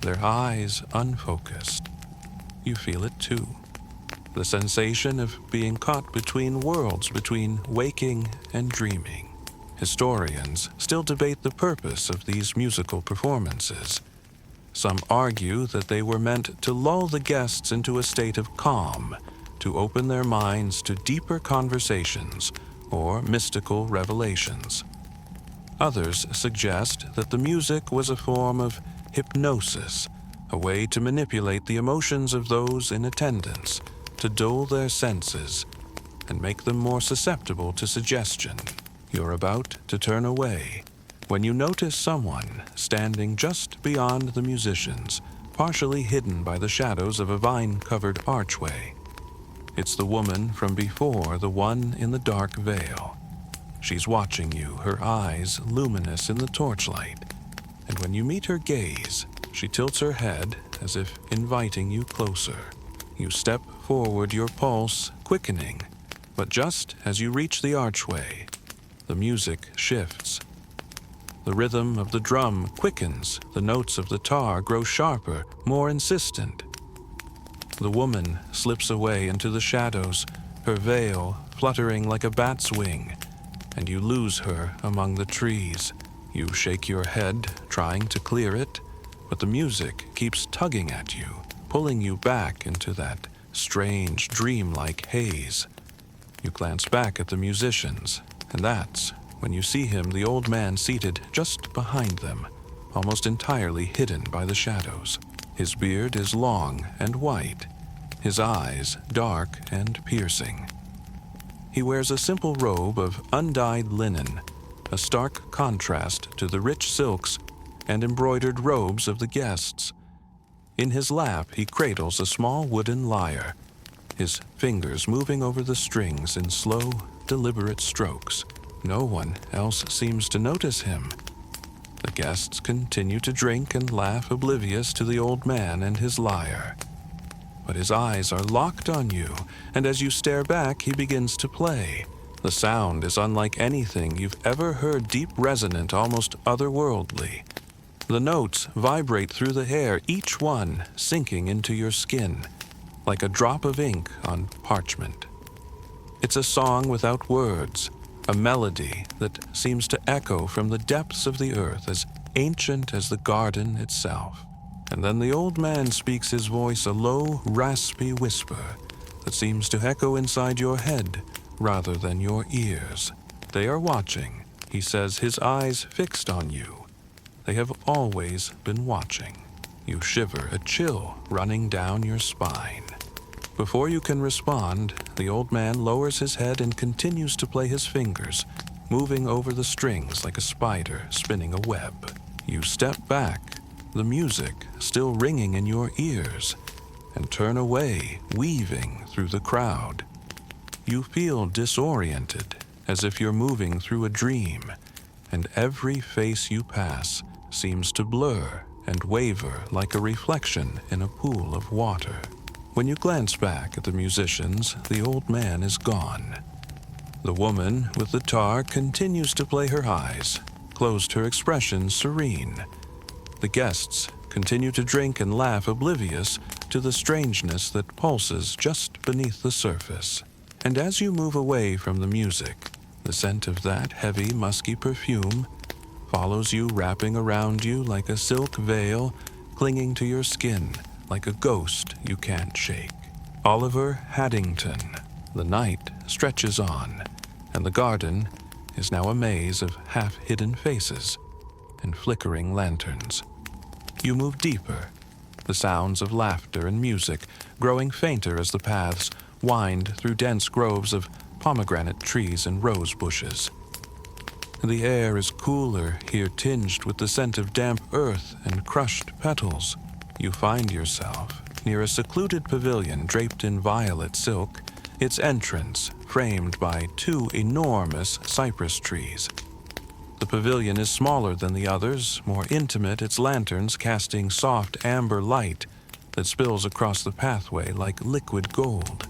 S1: their eyes unfocused. You feel it too, the sensation of being caught between worlds, between waking and dreaming. Historians still debate the purpose of these musical performances. Some argue that they were meant to lull the guests into a state of calm, to open their minds to deeper conversations or mystical revelations. Others suggest that the music was a form of hypnosis, a way to manipulate the emotions of those in attendance, to dull their senses and make them more susceptible to suggestion. You're about to turn away when you notice someone standing just beyond the musicians, partially hidden by the shadows of a vine-covered archway. It's the woman from before, the one in the dark veil. She's watching you, her eyes luminous in the torchlight, and when you meet her gaze, she tilts her head as if inviting you closer. You step forward, your pulse quickening, but just as you reach the archway, the music shifts. The rhythm of the drum quickens, the notes of the tar grow sharper, more insistent. The woman slips away into the shadows, her veil fluttering like a bat's wing, and you lose her among the trees. You shake your head, trying to clear it, but the music keeps tugging at you, pulling you back into that strange, dreamlike haze. You glance back at the musicians, and that's when you see him, the old man seated just behind them, almost entirely hidden by the shadows. His beard is long and white, his eyes dark and piercing. He wears a simple robe of undyed linen, a stark contrast to the rich silks and embroidered robes of the guests. In his lap he cradles a small wooden lyre, his fingers moving over the strings in slow, deliberate strokes. No one else seems to notice him. The guests continue to drink and laugh, oblivious to the old man and his lyre. But his eyes are locked on you, and as you stare back, he begins to play. The sound is unlike anything you've ever heard, deep, resonant, almost otherworldly. The notes vibrate through the air, each one sinking into your skin, like a drop of ink on parchment. It's a song without words, a melody that seems to echo from the depths of the earth, as ancient as the garden itself. And then the old man speaks, his voice a low, raspy whisper that seems to echo inside your head rather than your ears. They are watching, he says, his eyes fixed on you. They have always been watching. You shiver, a chill running down your spine. Before you can respond, the old man lowers his head and continues to play his fingers, moving over the strings like a spider spinning a web. You step back, the music still ringing in your ears, and turn away, weaving through the crowd. You feel disoriented, as if you're moving through a dream, and every face you pass seems to blur and waver like a reflection in a pool of water. When you glance back at the musicians, the old man is gone. The woman with the tar continues to play, her eyes closed, her expression serene. The guests continue to drink and laugh, oblivious to the strangeness that pulses just beneath the surface. And as you move away from the music, the scent of that heavy, musky perfume follows you, wrapping around you like a silk veil, clinging to your skin like a ghost you can't shake. Oliver Haddington. The night stretches on, and the garden is now a maze of half-hidden faces and flickering lanterns. You move deeper, the sounds of laughter and music growing fainter as the paths wind through dense groves of pomegranate trees and rose bushes. The air is cooler here, tinged with the scent of damp earth and crushed petals. You find yourself near a secluded pavilion draped in violet silk, its entrance framed by two enormous cypress trees. The pavilion is smaller than the others, more intimate, its lanterns casting soft amber light that spills across the pathway like liquid gold.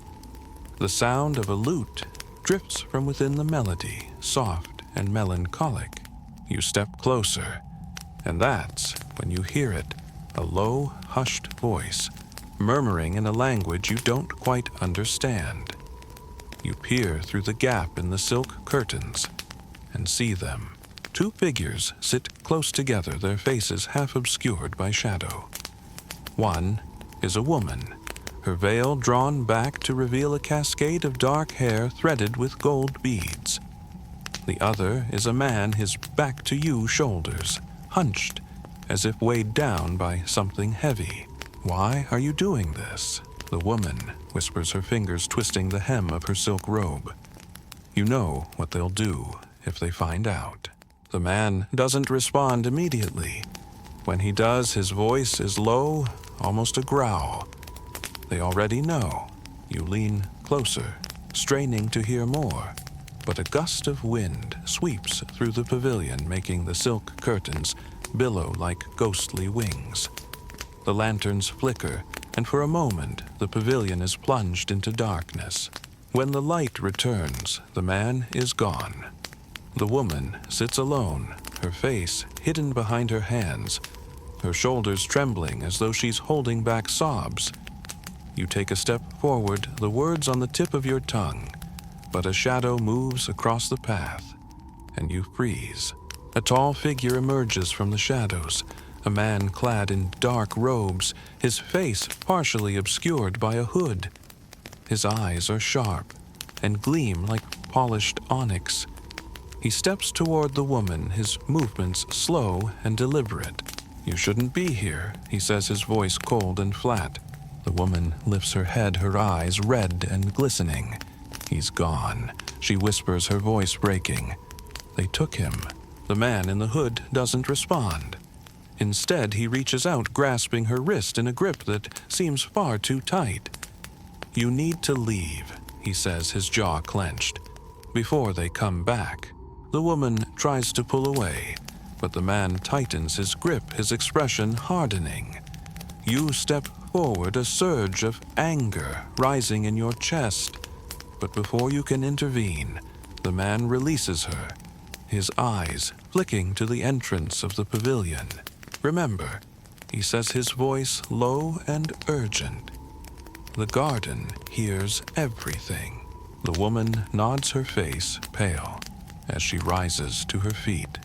S1: The sound of a lute drifts from within the melody, soft and melancholic. You step closer, and that's when you hear it, a low, hushed voice, murmuring in a language you don't quite understand. You peer through the gap in the silk curtains and see them. Two figures sit close together, their faces half obscured by shadow. One is a woman, her veil drawn back to reveal a cascade of dark hair threaded with gold beads. The other is a man, his back to you, shoulders hunched, as if weighed down by something heavy. Why are you doing this? The woman whispers, her fingers twisting the hem of her silk robe. You know what they'll do if they find out. The man doesn't respond immediately. When he does, his voice is low, almost a growl. They already know. You lean closer, straining to hear more. But a gust of wind sweeps through the pavilion, making the silk curtains billow like ghostly wings. The lanterns flicker, and for a moment the pavilion is plunged into darkness. When the light returns, the man is gone. The woman sits alone, her face hidden behind her hands, her shoulders trembling as though she's holding back sobs. You take a step forward, the words on the tip of your tongue, but a shadow moves across the path, and you freeze. A tall figure emerges from the shadows, a man clad in dark robes, his face partially obscured by a hood. His eyes are sharp and gleam like polished onyx. He steps toward the woman, his movements slow and deliberate. "You shouldn't be here," he says, his voice cold and flat. The woman lifts her head, her eyes red and glistening. "He's gone," she whispers, her voice breaking. "They took him." The man in the hood doesn't respond. Instead, he reaches out, grasping her wrist in a grip that seems far too tight. "You need to leave," he says, his jaw clenched. Before they come back, the woman tries to pull away, but the man tightens his grip, his expression hardening. You step forward, a surge of anger rising in your chest, but before you can intervene, the man releases her, his eyes flicking to the entrance of the pavilion. Remember, he says, his voice low and urgent. The garden hears everything. The woman nods, her face pale, as she rises to her feet.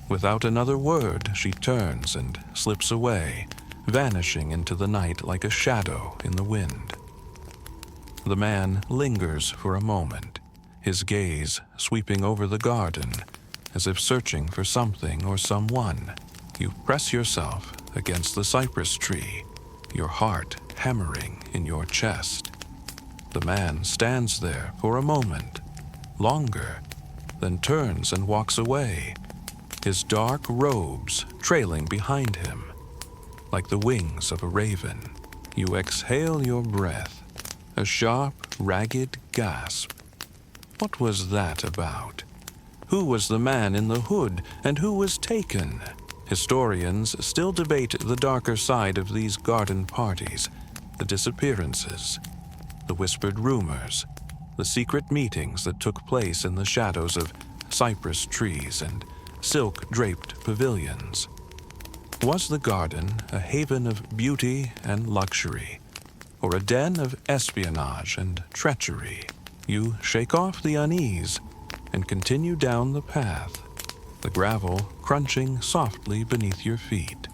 S1: Without another word, she turns and slips away, vanishing into the night like a shadow in the wind. The man lingers for a moment, his gaze sweeping over the garden, as if searching for something or someone. You press yourself against the cypress tree, your heart hammering in your chest. The man stands there for a moment, longer, then turns and walks away, his dark robes trailing behind him. Like the wings of a raven, you exhale your breath, a sharp, ragged gasp. What was that about? Who was the man in the hood, and who was taken? Historians still debate the darker side of these garden parties, the disappearances, the whispered rumors, the secret meetings that took place in the shadows of cypress trees and silk-draped pavilions. Was the garden a haven of beauty and luxury, or a den of espionage and treachery? You shake off the unease and continue down the path, the gravel crunching softly beneath your feet.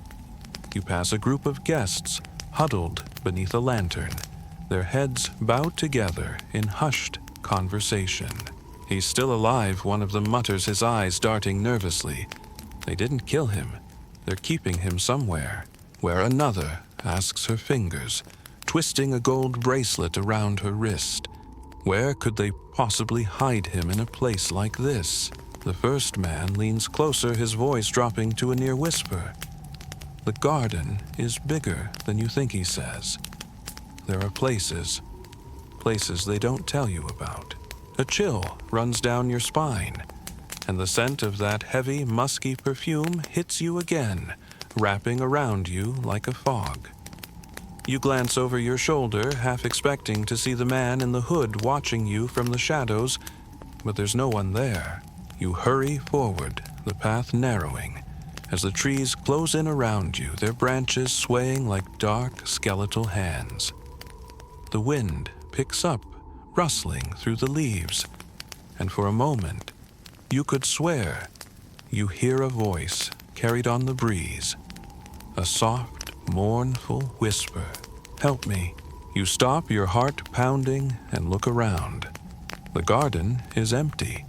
S1: You pass a group of guests huddled beneath a lantern, their heads bowed together in hushed conversation. "He's still alive," one of them mutters, his eyes darting nervously. "They didn't kill him. They're keeping him somewhere." Where another asks her fingers, twisting a gold bracelet around her wrist. Where could they possibly hide him in a place like this? The first man leans closer, his voice dropping to a near whisper. "The garden is bigger than you think," he says. "There are places they don't tell you about." A chill runs down your spine, and the scent of that heavy, musky perfume hits you again, wrapping around you like a fog. You glance over your shoulder, half expecting to see the man in the hood watching you from the shadows, but there's no one there. You hurry forward, the path narrowing, as the trees close in around you, their branches swaying like dark, skeletal hands. The wind picks up, rustling through the leaves, and for a moment, you could swear you hear a voice carried on the breeze, a soft, mournful whisper. "Help me." You stop, your heart pounding, and look around. The garden is empty.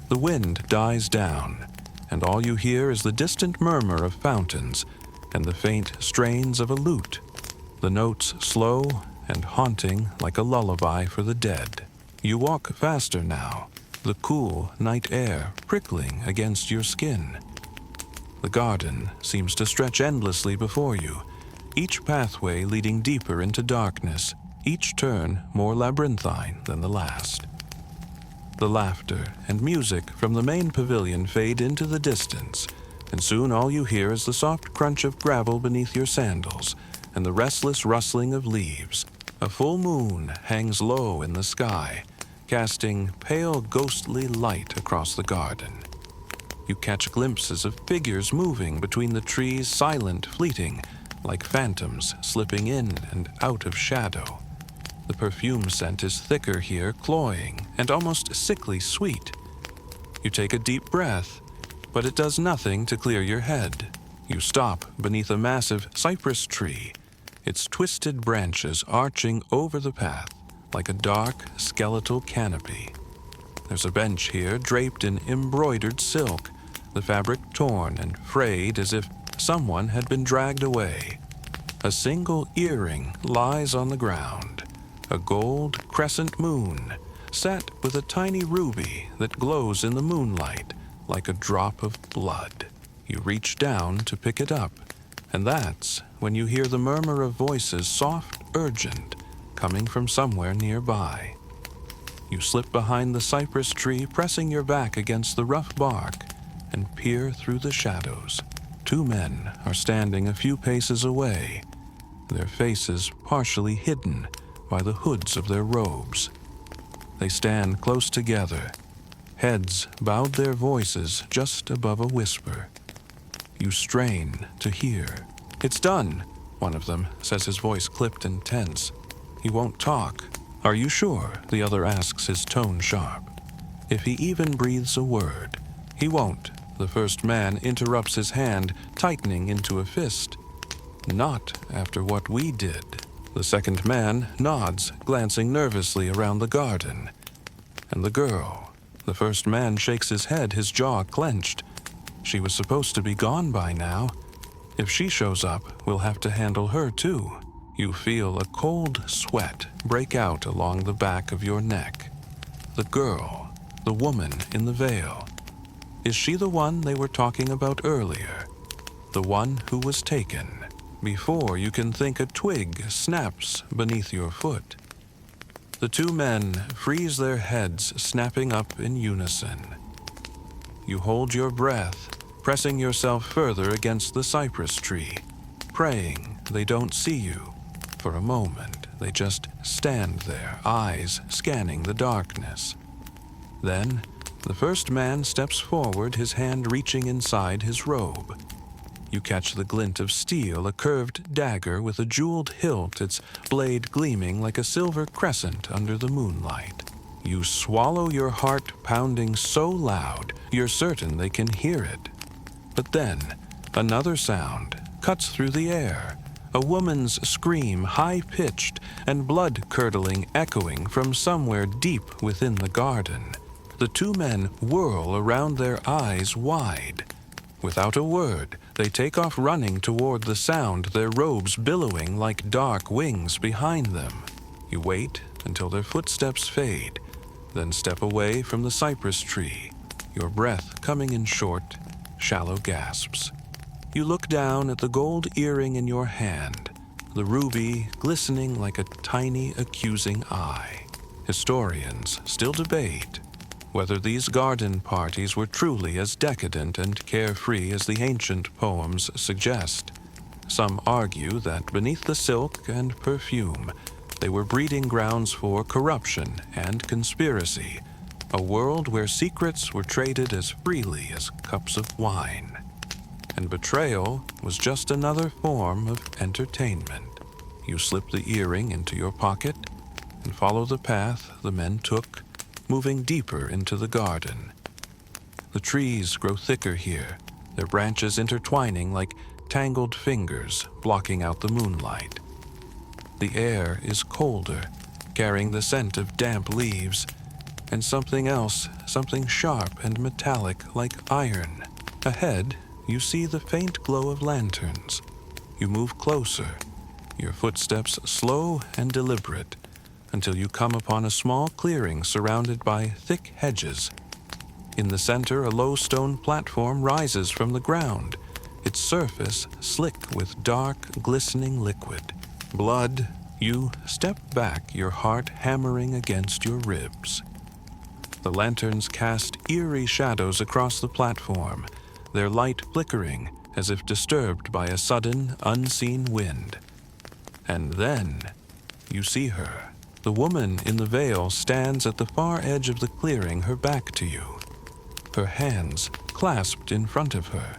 S1: The wind dies down, and all you hear is the distant murmur of fountains and the faint strains of a lute, the notes slow and haunting like a lullaby for the dead. You walk faster now, the cool night air prickling against your skin. The garden seems to stretch endlessly before you, each pathway leading deeper into darkness, each turn more labyrinthine than the last. The laughter and music from the main pavilion fade into the distance, and soon all you hear is the soft crunch of gravel beneath your sandals and the restless rustling of leaves. A full moon hangs low in the sky, casting pale ghostly light across the garden. You catch glimpses of figures moving between the trees, silent, fleeting, like phantoms slipping in and out of shadow. The perfume scent is thicker here, cloying and almost sickly sweet. You take a deep breath, but it does nothing to clear your head. You stop beneath a massive cypress tree, its twisted branches arching over the path like a dark, skeletal canopy. There's a bench here draped in embroidered silk, the fabric torn and frayed as if someone had been dragged away. A single earring lies on the ground, a gold crescent moon, set with a tiny ruby that glows in the moonlight like a drop of blood. You reach down to pick it up, and that's when you hear the murmur of voices, soft, urgent, coming from somewhere nearby. You slip behind the cypress tree, pressing your back against the rough bark, and peer through the shadows. 2 men are standing a few paces away, their faces partially hidden by the hoods of their robes. They stand close together, heads bowed, their voices just above a whisper. You strain to hear. "It's done," one of them says, his voice clipped and tense. He won't talk. "Are you sure?" the other asks, his tone sharp. If he even breathes a word, he won't. The first man interrupts, his hand tightening into a fist. "Not after what we did." The second man nods, glancing nervously around the garden. And the girl. The first man shakes his head, his jaw clenched. She was supposed to be gone by now. If she shows up, we'll have to handle her too. You feel a cold sweat break out along the back of your neck. The girl, the woman in the veil. Is she the one they were talking about earlier? The one who was taken? Before you can think, a twig snaps beneath your foot. The 2 men freeze, their heads snapping up in unison. You hold your breath, pressing yourself further against the cypress tree, praying they don't see you. For a moment, they just stand there, eyes scanning the darkness. Then, the first man steps forward, his hand reaching inside his robe. You catch the glint of steel, a curved dagger with a jeweled hilt, its blade gleaming like a silver crescent under the moonlight. You swallow, your heart pounding so loud you're certain they can hear it. But then, another sound cuts through the air, a woman's scream, high-pitched and blood-curdling, echoing from somewhere deep within the garden. The 2 men whirl around, their eyes wide. Without a word, they take off running toward the sound, their robes billowing like dark wings behind them. You wait until their footsteps fade, then step away from the cypress tree, your breath coming in short, shallow gasps. You look down at the gold earring in your hand, the ruby glistening like a tiny, accusing eye. Historians still debate whether these garden parties were truly as decadent and carefree as the ancient poems suggest. Some argue that beneath the silk and perfume, they were breeding grounds for corruption and conspiracy, a world where secrets were traded as freely as cups of wine. And betrayal was just another form of entertainment. You slip the earring into your pocket and follow the path the men took, moving deeper into the garden. The trees grow thicker here, their branches intertwining like tangled fingers blocking out the moonlight. The air is colder, carrying the scent of damp leaves, and something else, something sharp and metallic like iron. Ahead, you see the faint glow of lanterns. You move closer, your footsteps slow and deliberate, until you come upon a small clearing surrounded by thick hedges. In the center, a low stone platform rises from the ground, its surface slick with dark, glistening liquid. Blood. You step back, your heart hammering against your ribs. The lanterns cast eerie shadows across the platform, their light flickering as if disturbed by a sudden, unseen wind. And then you see her. The woman in the veil stands at the far edge of the clearing, her back to you, her hands clasped in front of her.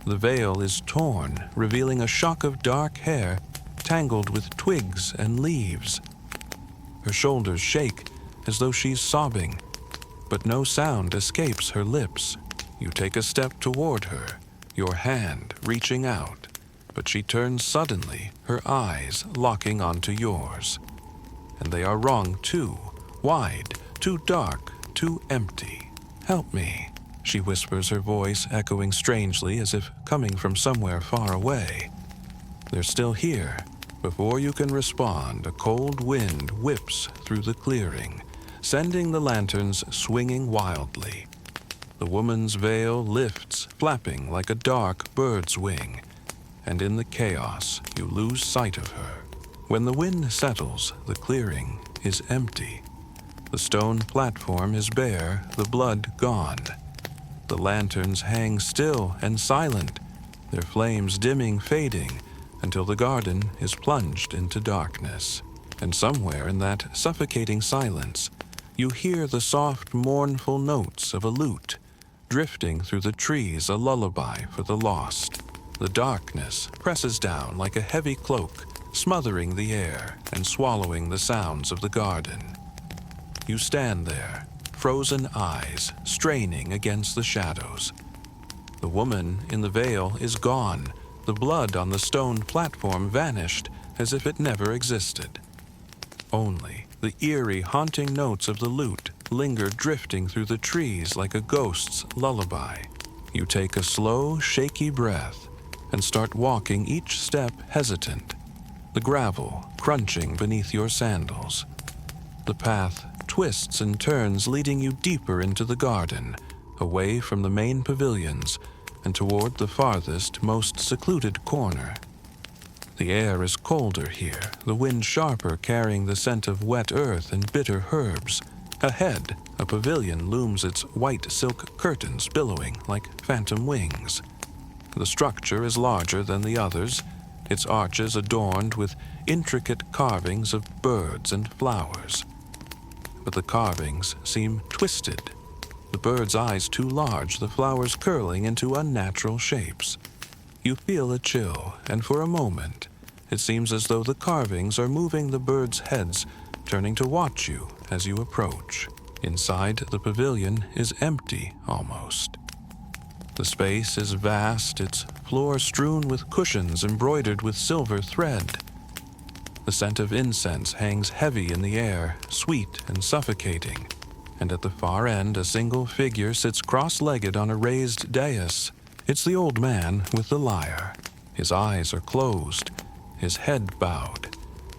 S1: The veil is torn, revealing a shock of dark hair tangled with twigs and leaves. Her shoulders shake as though she's sobbing, but no sound escapes her lips. You take a step toward her, your hand reaching out, but she turns suddenly, her eyes locking onto yours. And they are wrong too, wide, too dark, too empty. "Help me," she whispers, her voice echoing strangely as if coming from somewhere far away. They're still here. Before you can respond, a cold wind whips through the clearing, sending the lanterns swinging wildly. The woman's veil lifts, flapping like a dark bird's wing, and in the chaos you lose sight of her. When the wind settles, the clearing is empty. The stone platform is bare, the blood gone. The lanterns hang still and silent, their flames dimming, fading, until the garden is plunged into darkness. And somewhere in that suffocating silence, you hear the soft, mournful notes of a lute, drifting through the trees, a lullaby for the lost. The darkness presses down like a heavy cloak, smothering the air and swallowing the sounds of the garden. You stand there, frozen eyes straining against the shadows. The woman in the veil is gone, the blood on the stone platform vanished as if it never existed. Only the eerie, haunting notes of the lute linger drifting through the trees like a ghost's lullaby. You take a slow, shaky breath and start walking, each step hesitant, the gravel crunching beneath your sandals. The path twists and turns, leading you deeper into the garden, away from the main pavilions and toward the farthest, most secluded corner. The air is colder here, the wind sharper, carrying the scent of wet earth and bitter herbs. Ahead, a pavilion looms, its white silk curtains billowing like phantom wings. The structure is larger than the others, its arches adorned with intricate carvings of birds and flowers. But the carvings seem twisted, the birds' eyes too large, the flowers curling into unnatural shapes. You feel a chill, and for a moment, it seems as though the carvings are moving the birds' heads, turning to watch you as you approach. Inside, the pavilion is empty almost. The space is vast, its floor strewn with cushions embroidered with silver thread. The scent of incense hangs heavy in the air, sweet and suffocating, and at the far end a single figure sits cross-legged on a raised dais. It's the old man with the lyre. His eyes are closed, his head bowed,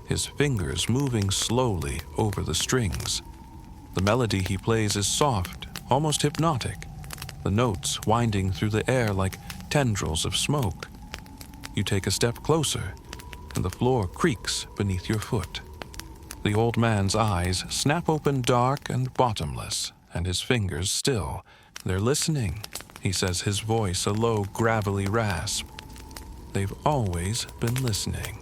S1: his fingers moving slowly over the strings. The melody he plays is soft, almost hypnotic, the notes winding through the air like tendrils of smoke. You take a step closer, and the floor creaks beneath your foot. The old man's eyes snap open, dark and bottomless, and his fingers still. They're listening, he says, his voice a low, gravelly rasp. They've always been listening.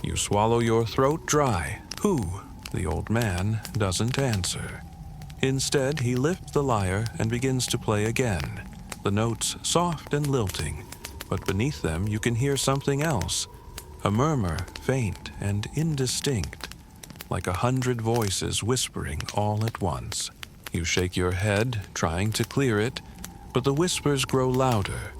S1: You swallow your throat dry. Who? The old man doesn't answer. Instead, he lifts the lyre and begins to play again, the notes soft and lilting, but beneath them you can hear something else, a murmur, faint and indistinct, like 100 voices whispering all at once. You shake your head, trying to clear it, but the whispers grow louder,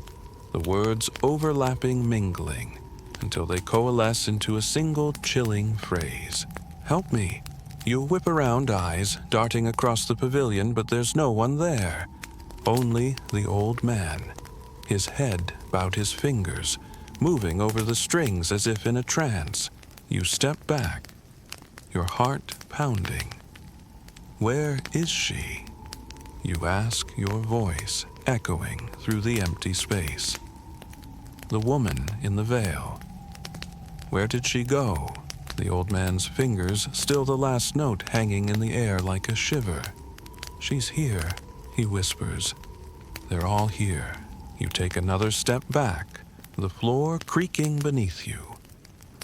S1: the words overlapping, mingling, until they coalesce into a single chilling phrase. Help me. You whip around, eyes darting across the pavilion, but there's no one there. Only the old man, his head about his fingers, moving over the strings as if in a trance. You step back, your heart pounding. Where is she? You ask, your voice echoing through the empty space. The woman in the veil. Where did she go? The old man's fingers still the last note hanging in the air like a shiver. She's here, he whispers. They're all here. You take another step back, the floor creaking beneath you.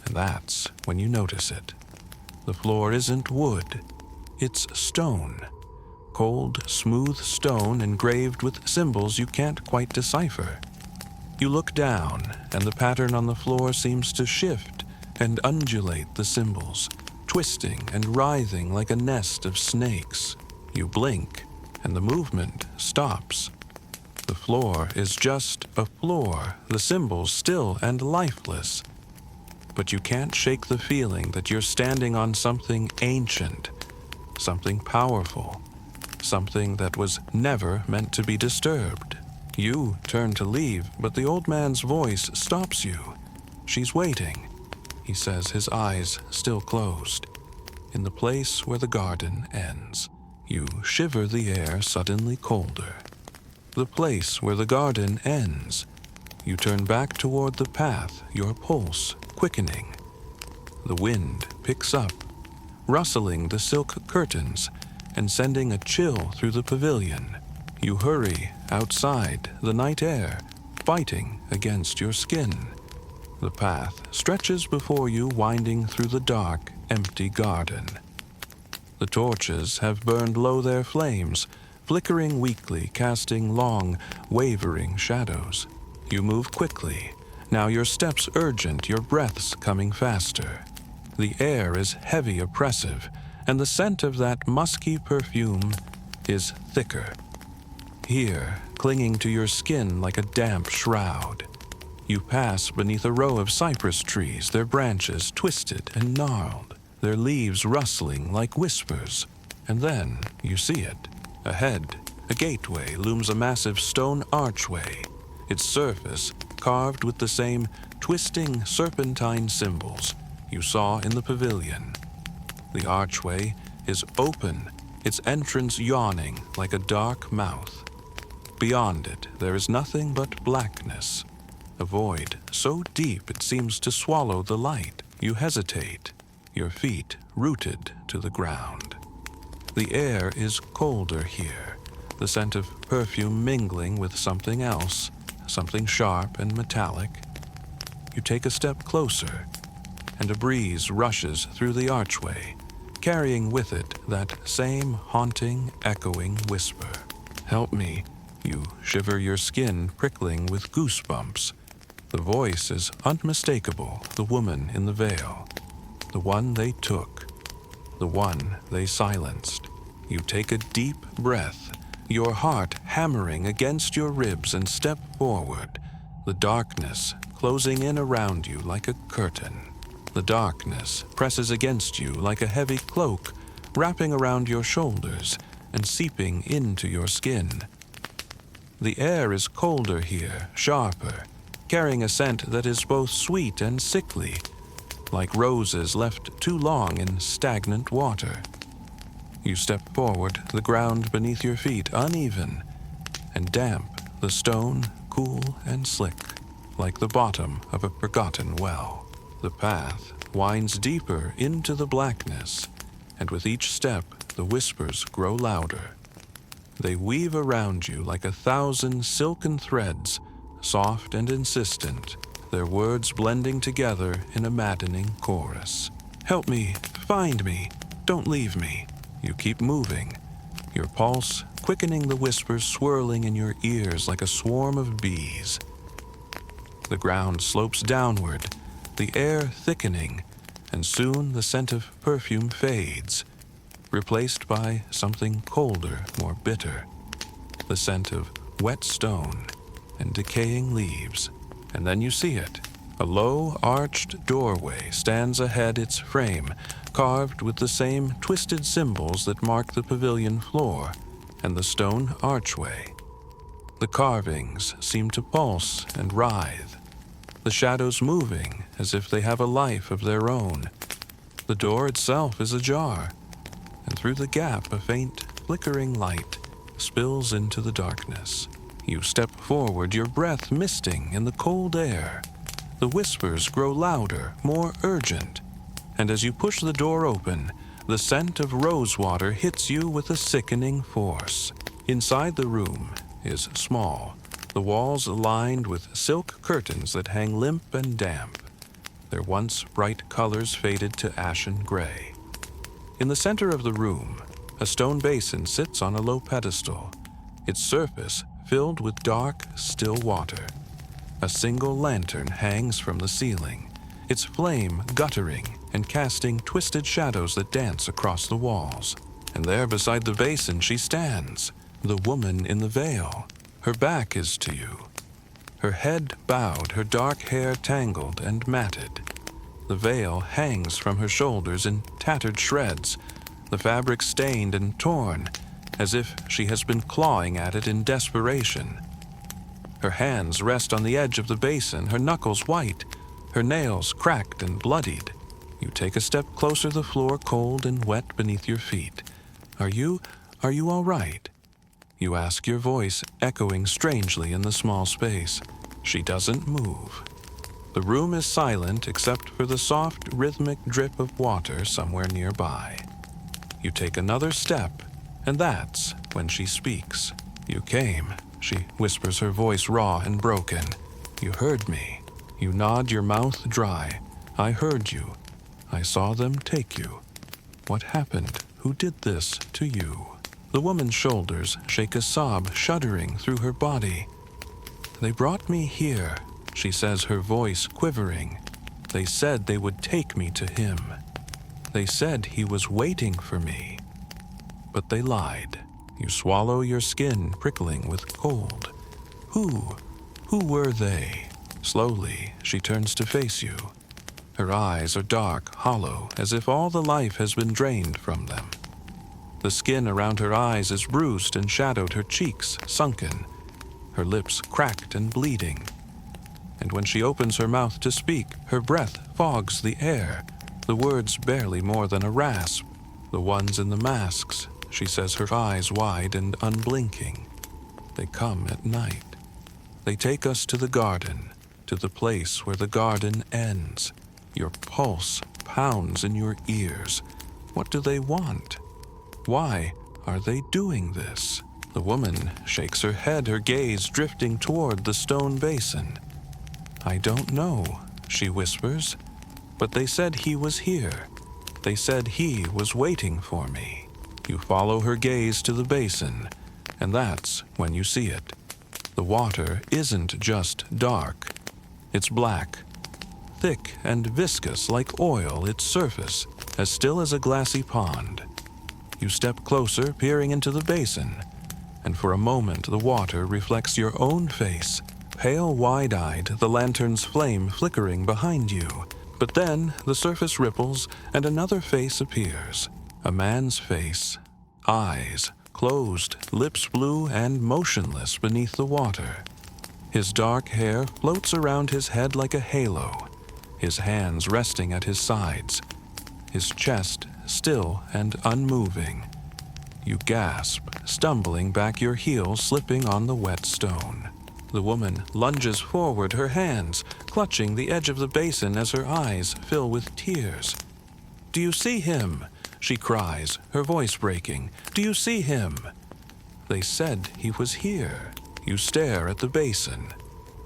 S1: And that's when you notice it. The floor isn't wood, it's stone. Cold, smooth stone engraved with symbols you can't quite decipher. You look down, and the pattern on the floor seems to shift and undulate the symbols, twisting and writhing like a nest of snakes. You blink, and the movement stops. The floor is just a floor, the symbols still and lifeless. But you can't shake the feeling that you're standing on something ancient, something powerful, something that was never meant to be disturbed. You turn to leave, but the old man's voice stops you. She's waiting, he says, his eyes still closed, in the place where the garden ends. You shiver, the air suddenly colder. The place where the garden ends. You turn back toward the path, your pulse quickening. The wind picks up, rustling the silk curtains, and sending a chill through the pavilion. You hurry outside the night air, fighting against your skin. The path stretches before you, winding through the dark, empty garden. The torches have burned low their flames, flickering weakly, casting long, wavering shadows. You move quickly, now your steps urgent, your breaths coming faster. The air is heavy, oppressive, and the scent of that musky perfume is thicker. Here, clinging to your skin like a damp shroud. You pass beneath a row of cypress trees, their branches twisted and gnarled, their leaves rustling like whispers. And then you see it. Ahead, a gateway looms, a massive stone archway, its surface carved with the same twisting serpentine symbols you saw in the pavilion. The archway is open, its entrance yawning like a dark mouth. Beyond it, there is nothing but blackness, a void so deep it seems to swallow the light. You hesitate, your feet rooted to the ground. The air is colder here, the scent of perfume mingling with something else, something sharp and metallic. You take a step closer, and a breeze rushes through the archway, carrying with it that same haunting, echoing whisper. Help me. You shiver, your skin prickling with goosebumps. The voice is unmistakable, the woman in the veil, the one they took, the one they silenced. You take a deep breath, your heart hammering against your ribs, and step forward, the darkness closing in around you like a curtain. The darkness presses against you like a heavy cloak, wrapping around your shoulders and seeping into your skin. The air is colder here, sharper, carrying a scent that is both sweet and sickly, like roses left too long in stagnant water. You step forward, the ground beneath your feet uneven and damp, the stone cool and slick, like the bottom of a forgotten well. The path winds deeper into the blackness, and with each step the whispers grow louder. They weave around you like 1,000 silken threads, soft and insistent, their words blending together in a maddening chorus. Help me, find me, don't leave me. You keep moving, your pulse quickening, the whispers swirling in your ears like a swarm of bees. The ground slopes downward, the air thickening, and soon the scent of perfume fades, replaced by something colder, more bitter, the scent of wet stone and decaying leaves. And then you see it. A low, arched doorway stands ahead, its frame carved with the same twisted symbols that mark the pavilion floor and the stone archway. The carvings seem to pulse and writhe, the shadows moving as if they have a life of their own. The door itself is ajar, and through the gap a faint, flickering light spills into the darkness. You step forward, your breath misting in the cold air. The whispers grow louder, more urgent, and as you push the door open, the scent of rosewater hits you with a sickening force. Inside the room is small, the walls lined with silk curtains that hang limp and damp, their once bright colors faded to ashen gray. In the center of the room, a stone basin sits on a low pedestal, its surface filled with dark, still water. A single lantern hangs from the ceiling, its flame guttering and casting twisted shadows that dance across the walls. And there beside the basin she stands, the woman in the veil. Her back is to you, her head bowed, her dark hair tangled and matted. The veil hangs from her shoulders in tattered shreds, the fabric stained and torn, as if she has been clawing at it in desperation. Her hands rest on the edge of the basin, her knuckles white, her nails cracked and bloodied. You take a step closer, the floor cold and wet beneath your feet. Are you all right? You ask, your voice echoing strangely in the small space. She doesn't move. The room is silent except for the soft, rhythmic drip of water somewhere nearby. You take another step, And that's when she speaks. You came, she whispers, her voice raw and broken. You heard me. You nod, your mouth dry. I heard you. I saw them take you. What happened? Who did this to you? The woman's shoulders shake a sob shuddering through her body. They brought me here, she says, her voice quivering. They said they would take me to him. They said he was waiting for me. But they lied. You swallow, your skin prickling with cold. Who were they? Slowly, she turns to face you. Her eyes are dark, hollow, as if all the life has been drained from them. The skin around her eyes is bruised and shadowed, her cheeks sunken, her lips cracked and bleeding. And when she opens her mouth to speak, her breath fogs the air, the words barely more than a rasp. The ones in the masks, she says, her eyes wide and unblinking. They come at night. They take us to the garden, to the place where the garden ends. Your pulse pounds in your ears. What do they want? Why are they doing this? The woman shakes her head, her gaze drifting toward the stone basin. I don't know, she whispers, but they said he was here. They said he was waiting for me. You follow her gaze to the basin, and that's when you see it. The water isn't just dark. It's black, thick and viscous like oil, its surface as still as a glassy pond. You step closer, peering into the basin, and for a moment the water reflects your own face, pale, wide-eyed, the lantern's flame flickering behind you. But then the surface ripples and another face appears. A man's face, eyes closed, lips blue and motionless beneath the water. His dark hair floats around his head like a halo, his hands resting at his sides, his chest still and unmoving. You gasp, stumbling back, your heels slipping on the wet stone. The woman lunges forward, her hands clutching the edge of the basin as her eyes fill with tears. Do you see him? She cries, her voice breaking. Do you see him? They said he was here. You stare at the basin.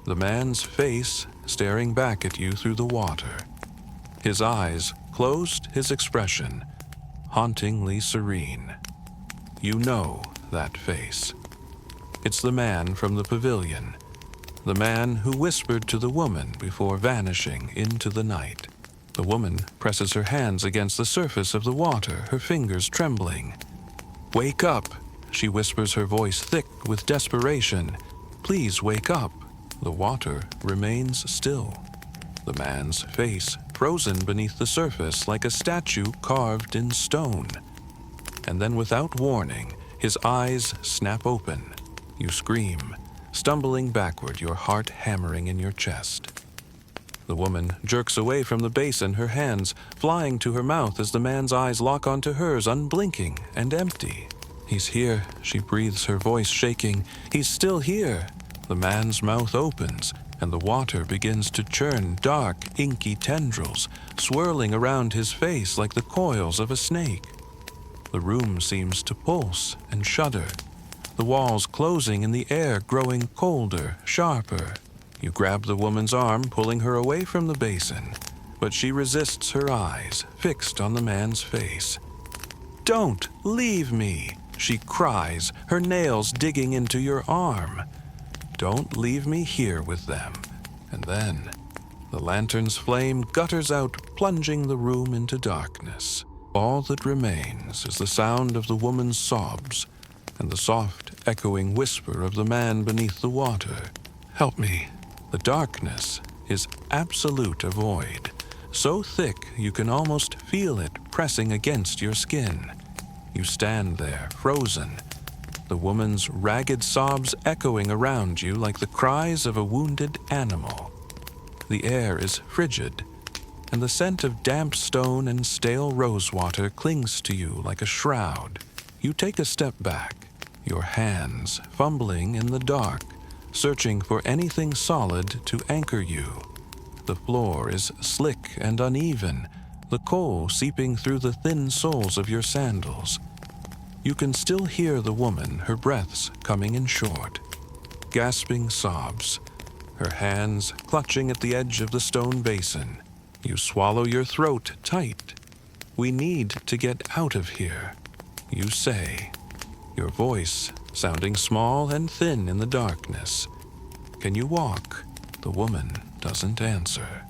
S1: The man's face staring back at you through the water. His eyes closed, his expression hauntingly serene. You know that face. It's the man from the pavilion, the man who whispered to the woman before vanishing into the night. The woman presses her hands against the surface of the water, her fingers trembling. Wake up, she whispers, her voice thick with desperation. Please wake up. The water remains still. The man's face frozen beneath the surface like a statue carved in stone. And then without warning, his eyes snap open. You scream, stumbling backward, your heart hammering in your chest. The woman jerks away from the basin, her hands flying to her mouth as the man's eyes lock onto hers, unblinking and empty. He's here, she breathes, her voice shaking. He's still here. The man's mouth opens, and the water begins to churn, dark, inky tendrils swirling around his face like the coils of a snake. The room seems to pulse and shudder, the walls closing in the air, growing colder, sharper. You grab the woman's arm, pulling her away from the basin, but she resists, her eyes fixed on the man's face. Don't leave me, she cries, her nails digging into your arm. Don't leave me here with them. And then the lantern's flame gutters out, plunging the room into darkness. All that remains is the sound of the woman's sobs and the soft, echoing whisper of the man beneath the water. Help me. The darkness is absolute, a void, so thick you can almost feel it pressing against your skin. You stand there, frozen, the woman's ragged sobs echoing around you like the cries of a wounded animal. The air is frigid, and the scent of damp stone and stale rosewater clings to you like a shroud. You take a step back, your hands fumbling in the dark, searching for anything solid to anchor you. The floor is slick and uneven, the coal seeping through the thin soles of your sandals. You can still hear the woman, her breaths coming in short, gasping sobs, her hands clutching at the edge of the stone basin. You swallow your throat tight. "We need to get out of here," you say, your voice sounding small and thin in the darkness. "Can you walk?" The woman doesn't answer.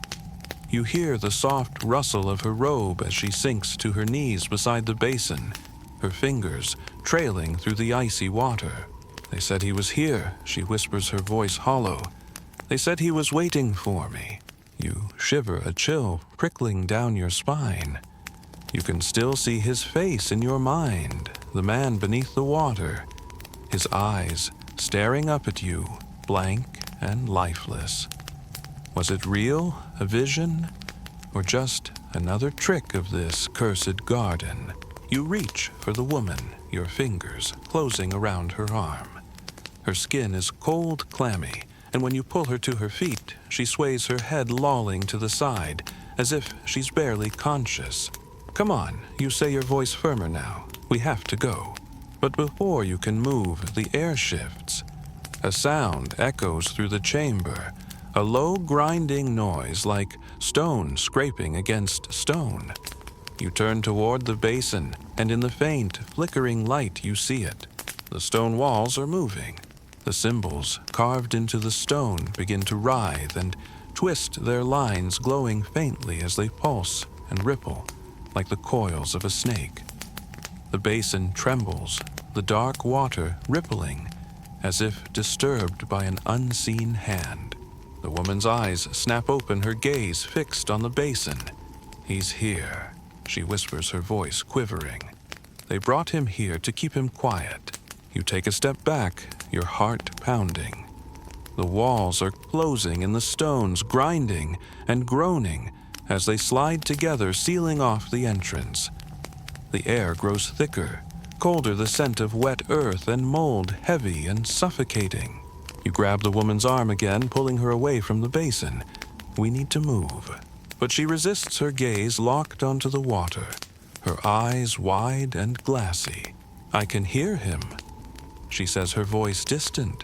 S1: You hear the soft rustle of her robe as she sinks to her knees beside the basin, her fingers trailing through the icy water. "They said he was here," she whispers, her voice hollow. "They said he was waiting for me." You shiver, a chill prickling down your spine. You can still see his face in your mind, the man beneath the water, his eyes staring up at you, blank and lifeless. Was it real, a vision, or just another trick of this cursed garden? You reach for the woman, your fingers closing around her arm. Her skin is cold, clammy, and when you pull her to her feet, she sways her head lolling to the side, as if she's barely conscious. "Come on," you say, your voice firmer now. "We have to go." But before you can move, the air shifts. A sound echoes through the chamber, a low grinding noise like stone scraping against stone. You turn toward the basin, and in the faint, flickering light you see it. The stone walls are moving. The symbols carved into the stone begin to writhe and twist, their lines glowing faintly as they pulse and ripple like the coils of a snake. The basin trembles, the dark water rippling as if disturbed by an unseen hand. The woman's eyes snap open, her gaze fixed on the basin. "He's here," she whispers, her voice quivering. "They brought him here to keep him quiet." You take a step back, your heart pounding. The walls are closing and the stones grinding and groaning as they slide together, sealing off the entrance. The air grows thicker, colder, the scent of wet earth and mold heavy and suffocating. You grab the woman's arm again, pulling her away from the basin. "We need to move." But she resists, her gaze locked onto the water, her eyes wide and glassy. "I can hear him," she says, her voice distant.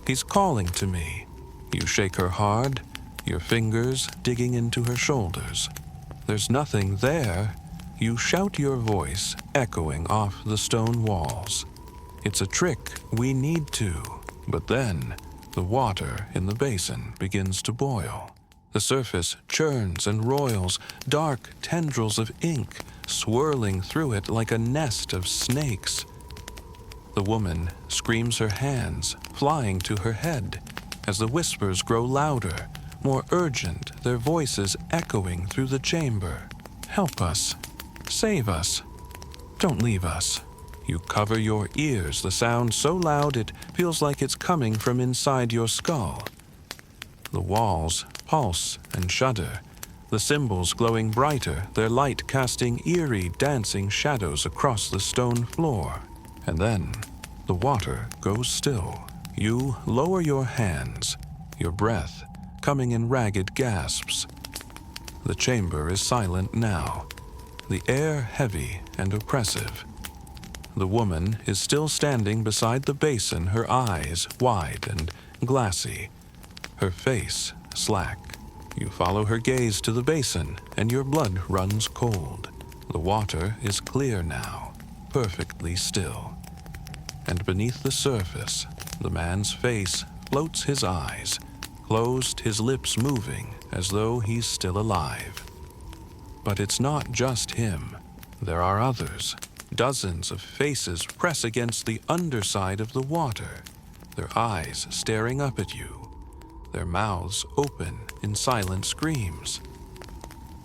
S1: "He's calling to me." You shake her hard, your fingers digging into her shoulders. "There's nothing there." You shout, your voice echoing off the stone walls. "It's a trick, we need to." But then, the water in the basin begins to boil. The surface churns and roils, dark tendrils of ink swirling through it like a nest of snakes. The woman screams, her hands flying to her head as the whispers grow louder, more urgent, their voices echoing through the chamber. "Help us. Save us. Don't leave us." You cover your ears, the sound so loud it feels like it's coming from inside your skull. The walls pulse and shudder, the symbols glowing brighter, their light casting eerie, dancing shadows across the stone floor. And then, the water goes still. You lower your hands, your breath coming in ragged gasps. The chamber is silent now, the air heavy and oppressive. The woman is still standing beside the basin, her eyes wide and glassy, her face slack. You follow her gaze to the basin, and your blood runs cold. The water is clear now, perfectly still. And beneath the surface, the man's face floats, his eyes closed, his lips moving as though he's still alive. But it's not just him. There are others. Dozens of faces press against the underside of the water, their eyes staring up at you, their mouths open in silent screams.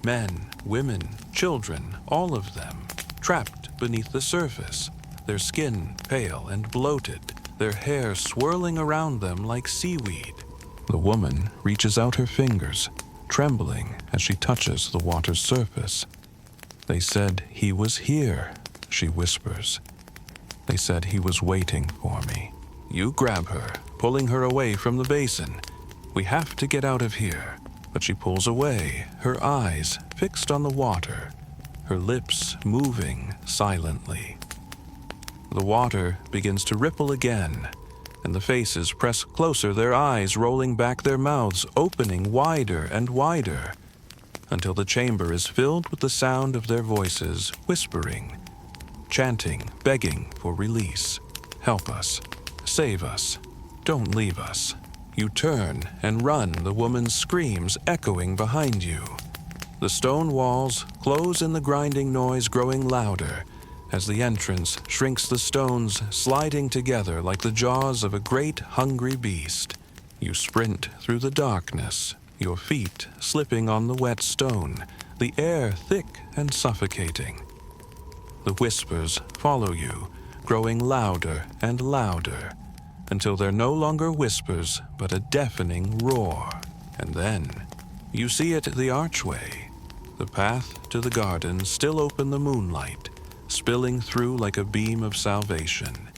S1: Men, women, children, all of them, trapped beneath the surface, their skin pale and bloated, their hair swirling around them like seaweed. The woman reaches out her fingers, trembling as she touches the water's surface. "They said he was here," she whispers. "They said he was waiting for me." You grab her, pulling her away from the basin. "We have to get out of here." But she pulls away, her eyes fixed on the water, her lips moving silently. The water begins to ripple again, and the faces press closer, their eyes rolling back, their mouths opening wider and wider, until the chamber is filled with the sound of their voices whispering, chanting, begging for release. Help us. Save us. Don't leave us. You turn and run, the woman's screams echoing behind you. The stone walls close in, the grinding noise growing louder as the entrance shrinks, the stones sliding together like the jaws of a great hungry beast. You sprint through the darkness, your feet slipping on the wet stone, the air thick and suffocating. The whispers follow you, growing louder and louder, until they're no longer whispers, but a deafening roar. And then you see it, the archway, the path to the garden, still open, the moonlight spilling through like a beam of salvation.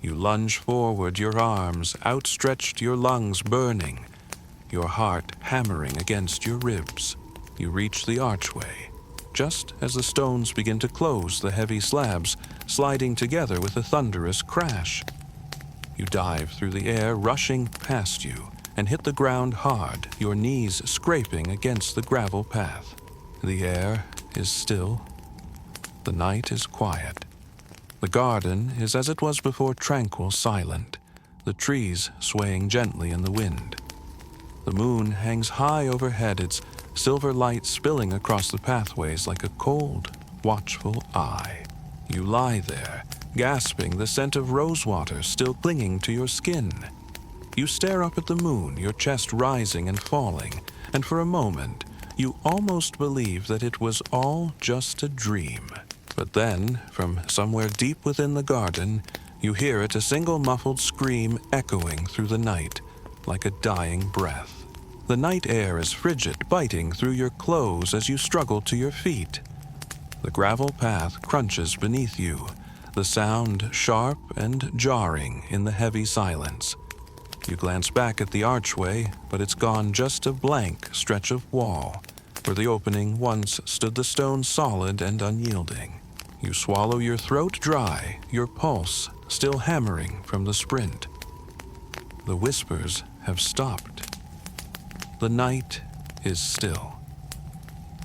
S1: You lunge forward, your arms outstretched, your lungs burning, your heart hammering against your ribs. You reach the archway, just as the stones begin to close, the heavy slabs sliding together with a thunderous crash. You dive through the air, rushing past you, and hit the ground hard, your knees scraping against the gravel path. The air is still. The night is quiet. The garden is as it was before, tranquil, silent, the trees swaying gently in the wind. The moon hangs high overhead, its silver light spilling across the pathways like a cold, watchful eye. You lie there, gasping, the scent of rosewater still clinging to your skin. You stare up at the moon, your chest rising and falling, and for a moment you almost believe that it was all just a dream. But then, from somewhere deep within the garden, you hear it, a single muffled scream echoing through the night like a dying breath. The night air is frigid, biting through your clothes as you struggle to your feet. The gravel path crunches beneath you, the sound sharp and jarring in the heavy silence. You glance back at the archway, but it's gone, just a blank stretch of wall. Where the opening once stood, the stone solid and unyielding. You swallow, your throat dry, your pulse still hammering from the sprint. The whispers have stopped. The night is still.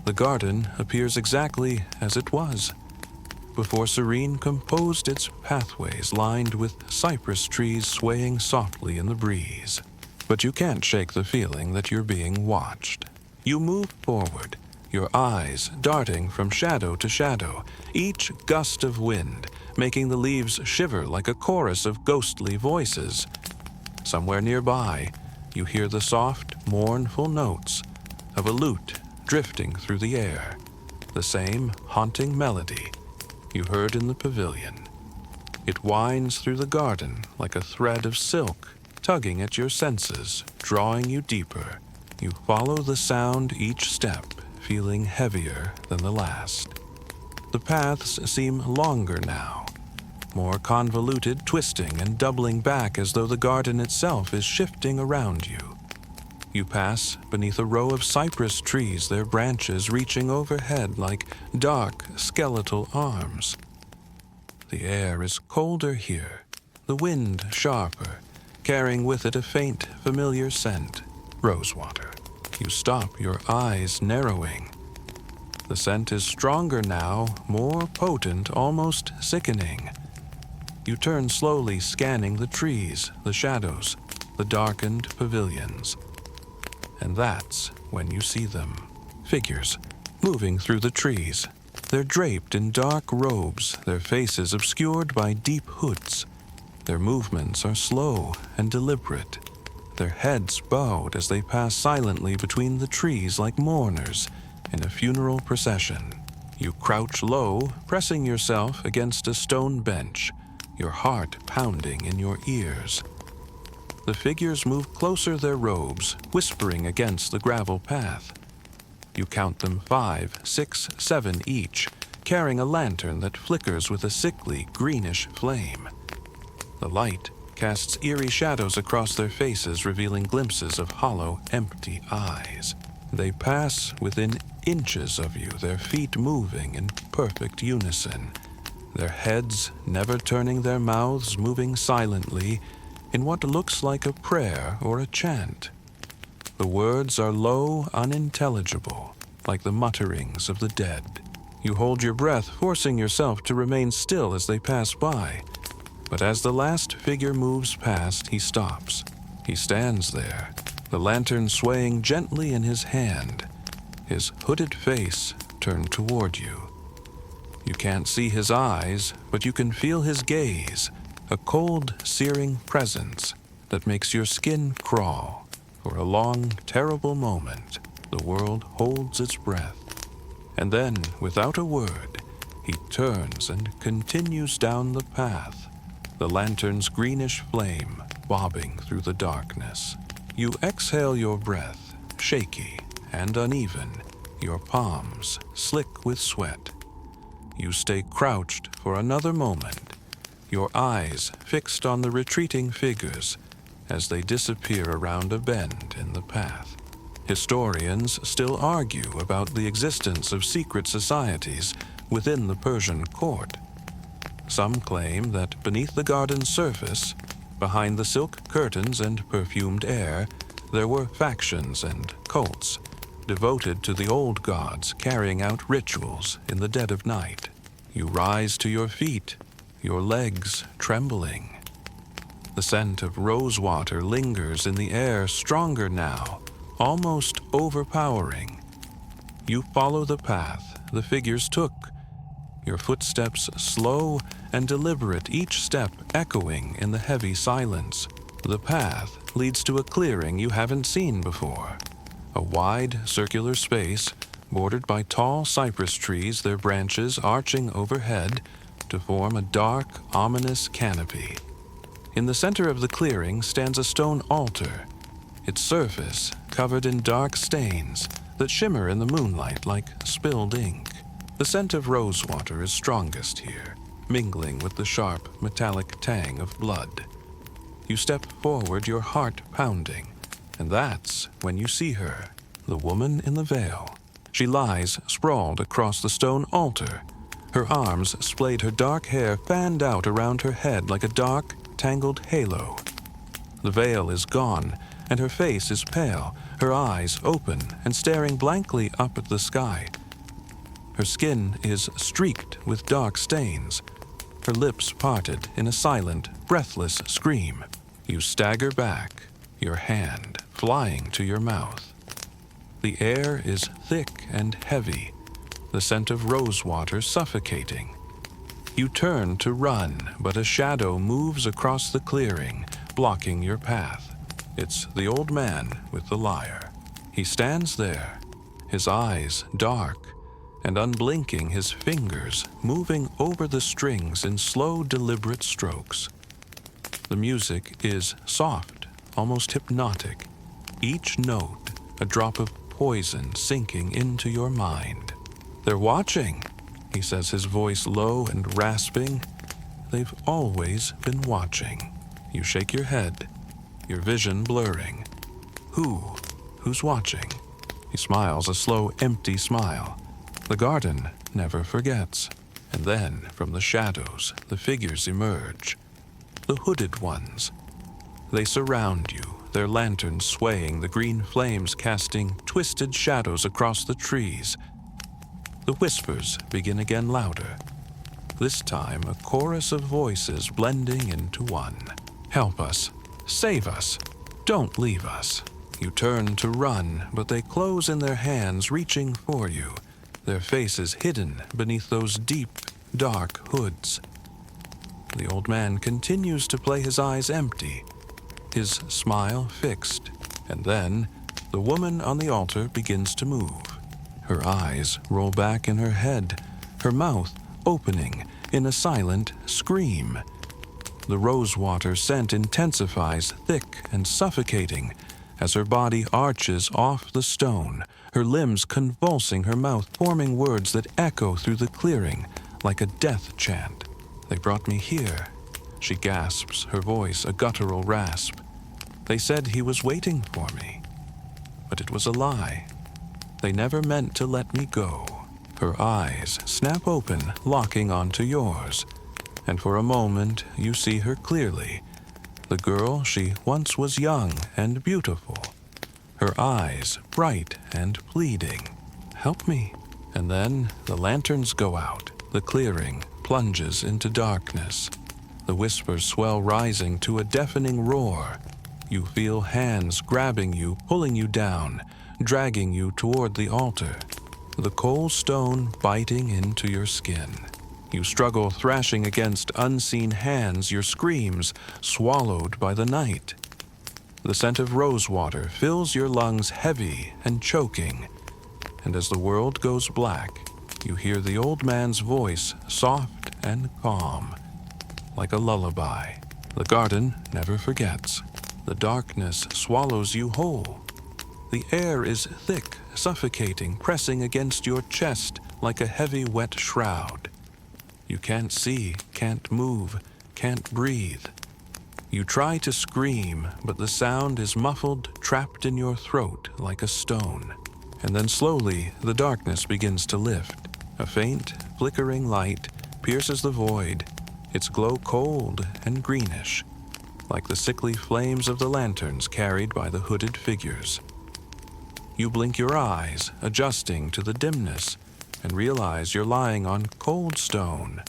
S1: The garden appears exactly as it was, before Serene composed its pathways lined with cypress trees swaying softly in the breeze. But you can't shake the feeling that you're being watched. You move forward, your eyes darting from shadow to shadow, each gust of wind making the leaves shiver like a chorus of ghostly voices. Somewhere nearby, you hear the soft, mournful notes of a lute drifting through the air, the same haunting melody you heard in the pavilion. It winds through the garden like a thread of silk, tugging at your senses, drawing you deeper. You follow the sound each step, feeling heavier than the last. The paths seem longer now, more convoluted, twisting and doubling back as though the garden itself is shifting around you. You pass beneath a row of cypress trees, their branches reaching overhead like dark, skeletal arms. The air is colder here, the wind sharper, carrying with it a faint, familiar scent, rosewater. You stop, your eyes narrowing. The scent is stronger now, more potent, almost sickening. You turn slowly, scanning the trees, the shadows, the darkened pavilions. And that's when you see them. Figures moving through the trees. They're draped in dark robes, their faces obscured by deep hoods. Their movements are slow and deliberate, their heads bowed as they pass silently between the trees like mourners in a funeral procession. You crouch low, pressing yourself against a stone bench, your heart pounding in your ears. The figures move closer, their robes whispering against the gravel path. You count them 5, 6, 7 each, carrying a lantern that flickers with a sickly, greenish flame. The light casts eerie shadows across their faces, revealing glimpses of hollow, empty eyes. They pass within inches of you, their feet moving in perfect unison, their heads never turning, their mouths moving silently in what looks like a prayer or a chant. The words are low, unintelligible, like the mutterings of the dead. You hold your breath, forcing yourself to remain still as they pass by. But as the last figure moves past, he stops. He stands there, the lantern swaying gently in his hand, his hooded face turned toward you. You can't see his eyes, but you can feel his gaze, a cold, searing presence that makes your skin crawl. For a long, terrible moment, the world holds its breath. And then, without a word, he turns and continues down the path, the lantern's greenish flame bobbing through the darkness. You exhale your breath, shaky and uneven, your palms slick with sweat. You stay crouched for another moment, your eyes fixed on the retreating figures as they disappear around a bend in the path. Historians still argue about the existence of secret societies within the Persian court. Some claim that beneath the garden's surface, behind the silk curtains and perfumed air, there were factions and cults devoted to the old gods carrying out rituals in the dead of night. You rise to your feet, your legs trembling. The scent of rosewater lingers in the air, stronger now, almost overpowering. You follow the path the figures took, your footsteps slow and deliberate, each step echoing in the heavy silence. The path leads to a clearing you haven't seen before, a wide circular space bordered by tall cypress trees, their branches arching overhead to form a dark, ominous canopy. In the center of the clearing stands a stone altar, its surface covered in dark stains that shimmer in the moonlight like spilled ink. The scent of rosewater is strongest here, mingling with the sharp, metallic tang of blood. You step forward, your heart pounding, and that's when you see her, the woman in the veil. She lies sprawled across the stone altar, her arms splayed, her dark hair fanned out around her head like a dark, tangled halo. The veil is gone, and her face is pale, her eyes open and staring blankly up at the sky. Her skin is streaked with dark stains, her lips parted in a silent, breathless scream. You stagger back, your hand flying to your mouth. The air is thick and heavy, the scent of rosewater suffocating. You turn to run, but a shadow moves across the clearing, blocking your path. It's the old man with the lyre. He stands there, his eyes dark and unblinking, his fingers moving over the strings in slow, deliberate strokes. The music is soft, almost hypnotic, each note a drop of poison sinking into your mind. "They're watching," he says, his voice low and rasping. "They've always been watching." You shake your head, your vision blurring. Who's watching? He smiles, a slow, empty smile. The garden never forgets. And then, from the shadows, the figures emerge. The hooded ones. They surround you, their lanterns swaying, the green flames casting twisted shadows across the trees. The whispers begin again, louder. This time, a chorus of voices blending into one. "Help us. Save us. Don't leave us." You turn to run, but they close in their hands, reaching for you, their faces hidden beneath those deep, dark hoods. The old man continues to play, his eyes empty, his smile fixed, and then the woman on the altar begins to move. Her eyes roll back in her head, her mouth opening in a silent scream. The rosewater scent intensifies, thick and suffocating, as her body arches off the stone, her limbs convulsing, her mouth forming words that echo through the clearing like a death chant. "They brought me here," she gasps, her voice a guttural rasp. "They said he was waiting for me, but it was a lie. They never meant to let me go." Her eyes snap open, locking onto yours, and for a moment you see her clearly. The girl she once was young and beautiful. Her eyes bright and pleading. "Help me." And then the lanterns go out. The clearing plunges into darkness. The whispers swell, rising to a deafening roar. You feel hands grabbing you, pulling you down, dragging you toward the altar. The cold stone biting into your skin. You struggle, thrashing against unseen hands, your screams swallowed by the night. The scent of rosewater fills your lungs, heavy and choking. And as the world goes black, you hear the old man's voice, soft and calm, like a lullaby. The garden never forgets. The darkness swallows you whole. The air is thick, suffocating, pressing against your chest like a heavy, wet shroud. You can't see, can't move, can't breathe. You try to scream, but the sound is muffled, trapped in your throat like a stone. And then slowly, the darkness begins to lift. A faint, flickering light pierces the void, its glow cold and greenish, like the sickly flames of the lanterns carried by the hooded figures. You blink your eyes, adjusting to the dimness, and realize you're lying on cold stone.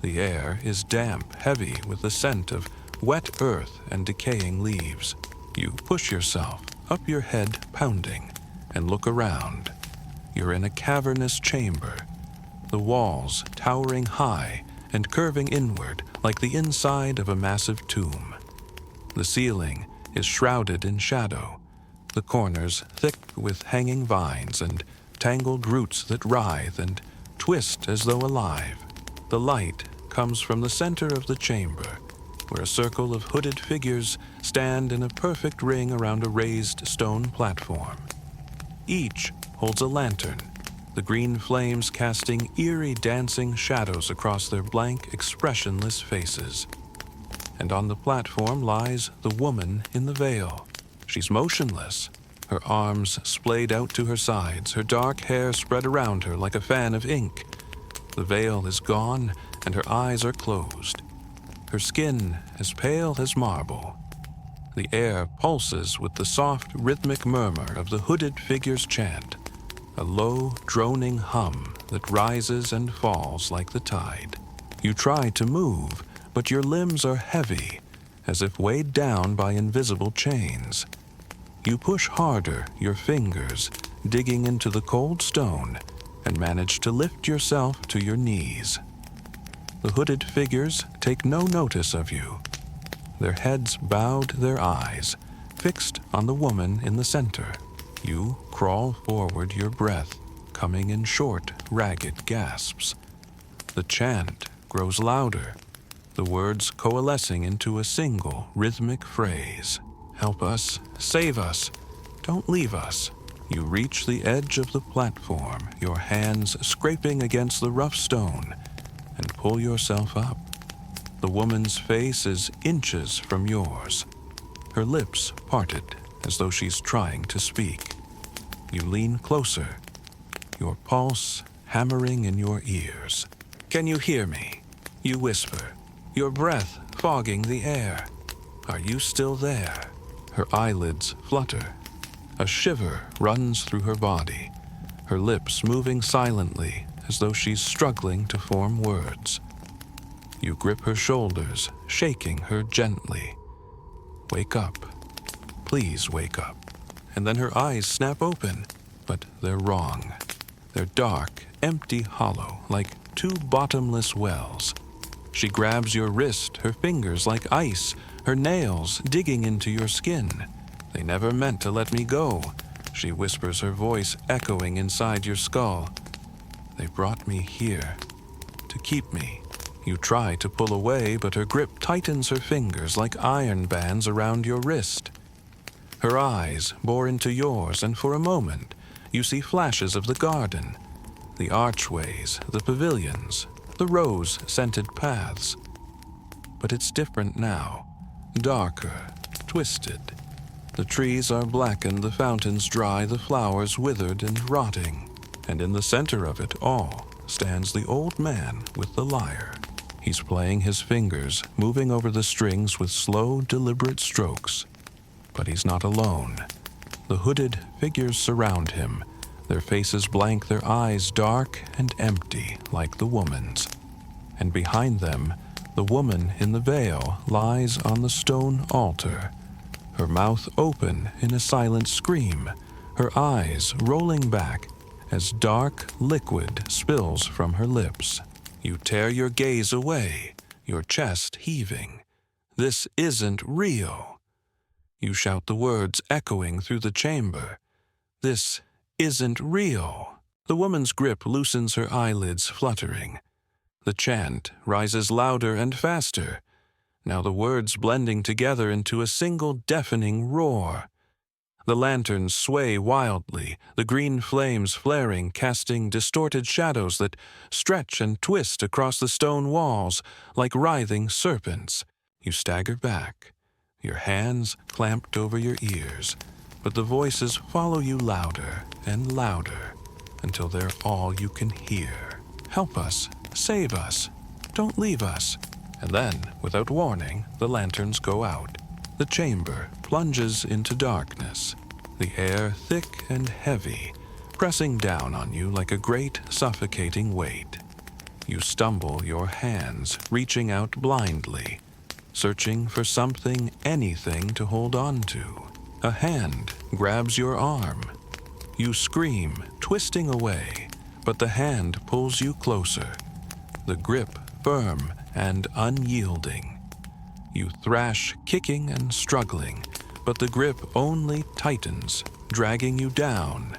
S1: The air is damp, heavy with the scent of wet earth and decaying leaves. You push yourself, up your head pounding, and look around. You're in a cavernous chamber, the walls towering high and curving inward like the inside of a massive tomb. The ceiling is shrouded in shadow, the corners thick with hanging vines and tangled roots that writhe and twist as though alive. The light comes from the center of the chamber, where a circle of hooded figures stand in a perfect ring around a raised stone platform. Each holds a lantern, the green flames casting eerie dancing shadows across their blank, expressionless faces. And on the platform lies the woman in the veil. She's motionless, her arms splayed out to her sides, her dark hair spread around her like a fan of ink. The veil is gone, and her eyes are closed. Her skin as pale as marble. The air pulses with the soft, rhythmic murmur of the hooded figure's chant, a low, droning hum that rises and falls like the tide. You try to move, but your limbs are heavy, as if weighed down by invisible chains. You push harder, your fingers digging into the cold stone, and manage to lift yourself to your knees. The hooded figures take no notice of you. Their heads bowed, their eyes fixed on the woman in the center. You crawl forward, your breath coming in short, ragged gasps. The chant grows louder, the words coalescing into a single rhythmic phrase. "Help us, save us, don't leave us." You reach the edge of the platform, your hands scraping against the rough stone, and pull yourself up. The woman's face is inches from yours, her lips parted as though she's trying to speak. You lean closer, your pulse hammering in your ears. "Can you hear me?" You whisper, your breath fogging the air. "Are you still there?" Her eyelids flutter. A shiver runs through her body, her lips moving silently as though she's struggling to form words. You grip her shoulders, shaking her gently. "Wake up. Please wake up." And then her eyes snap open, but they're wrong. They're dark, empty, hollow, like two bottomless wells. She grabs your wrist, her fingers like ice, her nails digging into your skin. "They never meant to let me go," she whispers, her voice echoing inside your skull. "They brought me here to keep me." You try to pull away, but her grip tightens her fingers like iron bands around your wrist. Her eyes bore into yours, and for a moment, you see flashes of the garden, the archways, the pavilions, the rose-scented paths. But it's different now, darker, twisted. The trees are blackened, the fountains dry, the flowers withered and rotting. and in the center of it all stands the old man with the lyre. He's playing his fingers, moving over the strings with slow, deliberate strokes. But he's not alone. The hooded figures surround him, their faces blank, their eyes dark and empty like the woman's. And behind them, the woman in the veil lies on the stone altar, her mouth open in a silent scream, her eyes rolling back as dark liquid spills from her lips. You tear your gaze away, your chest heaving. This isn't real. You shout the words echoing through the chamber. This isn't real. The woman's grip loosens, her eyelids fluttering. The chant rises louder and faster, now the words blending together into a single deafening roar. The lanterns sway wildly, the green flames flaring, casting distorted shadows that stretch and twist across the stone walls like writhing serpents. You stagger back, your hands clamped over your ears, but the voices follow you louder and louder until they're all you can hear. Help us, save us, don't leave us. And then, without warning, the lanterns go out. The chamber plunges into darkness, the air thick and heavy, pressing down on you like a great suffocating weight. You stumble, your hands reaching out blindly, searching for something, anything to hold on to. A hand grabs your arm. You scream, twisting away, but the hand pulls you closer, the grip firm and unyielding. You thrash, kicking and struggling, but the grip only tightens, dragging you down,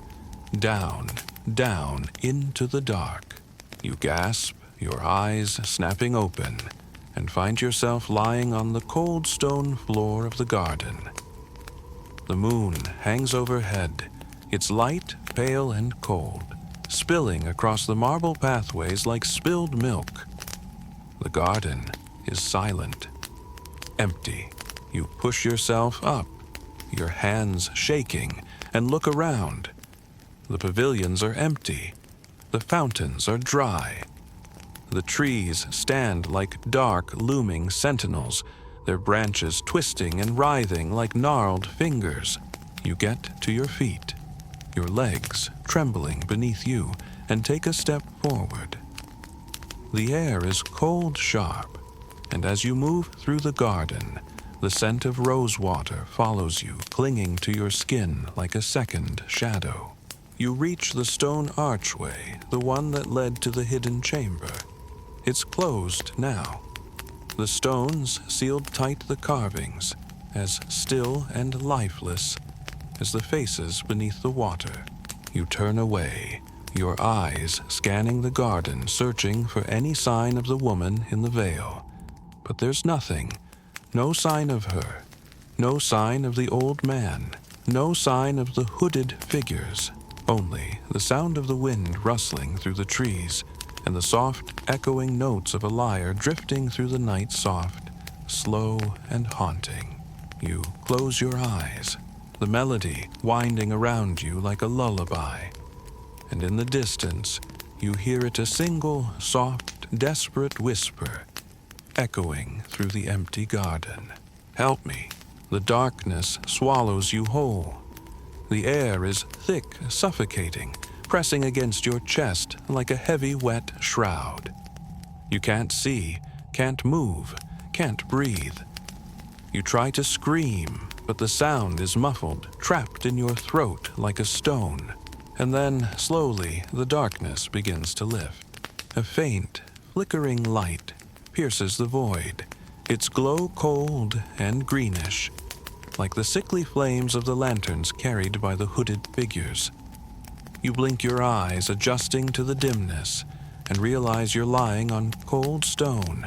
S1: down, down into the dark. You gasp, your eyes snapping open, and find yourself lying on the cold stone floor of the garden. The moon hangs overhead, its light pale and cold, spilling across the marble pathways like spilled milk. The garden is silent, empty. You push yourself up, your hands shaking, and look around. The pavilions are empty. The fountains are dry. The trees stand like dark, looming sentinels, their branches twisting and writhing like gnarled fingers. You get to your feet, your legs trembling beneath you, and take a step forward. The air is cold sharp, and as you move through the garden, the scent of rosewater follows you, clinging to your skin like a second shadow. You reach the stone archway, the one that led to the hidden chamber. It's closed now. The stones sealed tight the carvings, as still and lifeless as the faces beneath the water. You turn away, your eyes scanning the garden, searching for any sign of the woman in the veil. But there's nothing. No sign of her. No sign of the old man. No sign of the hooded figures. Only the sound of the wind rustling through the trees and the soft, echoing notes of a lyre drifting through the night, soft, slow, and haunting. You close your eyes, the melody winding around you like a lullaby. And in the distance, you hear it, a single, soft, desperate whisper, echoing through the empty garden. Help me. The darkness swallows you whole. The air is thick, suffocating, pressing against your chest like a heavy, wet shroud. You can't see, can't move, can't breathe. You try to scream, but the sound is muffled, trapped in your throat like a stone. And then, slowly, the darkness begins to lift. A faint, flickering light pierces the void, its glow cold and greenish, like the sickly flames of the lanterns carried by the hooded figures. You blink your eyes, adjusting to the dimness, and realize you're lying on cold stone.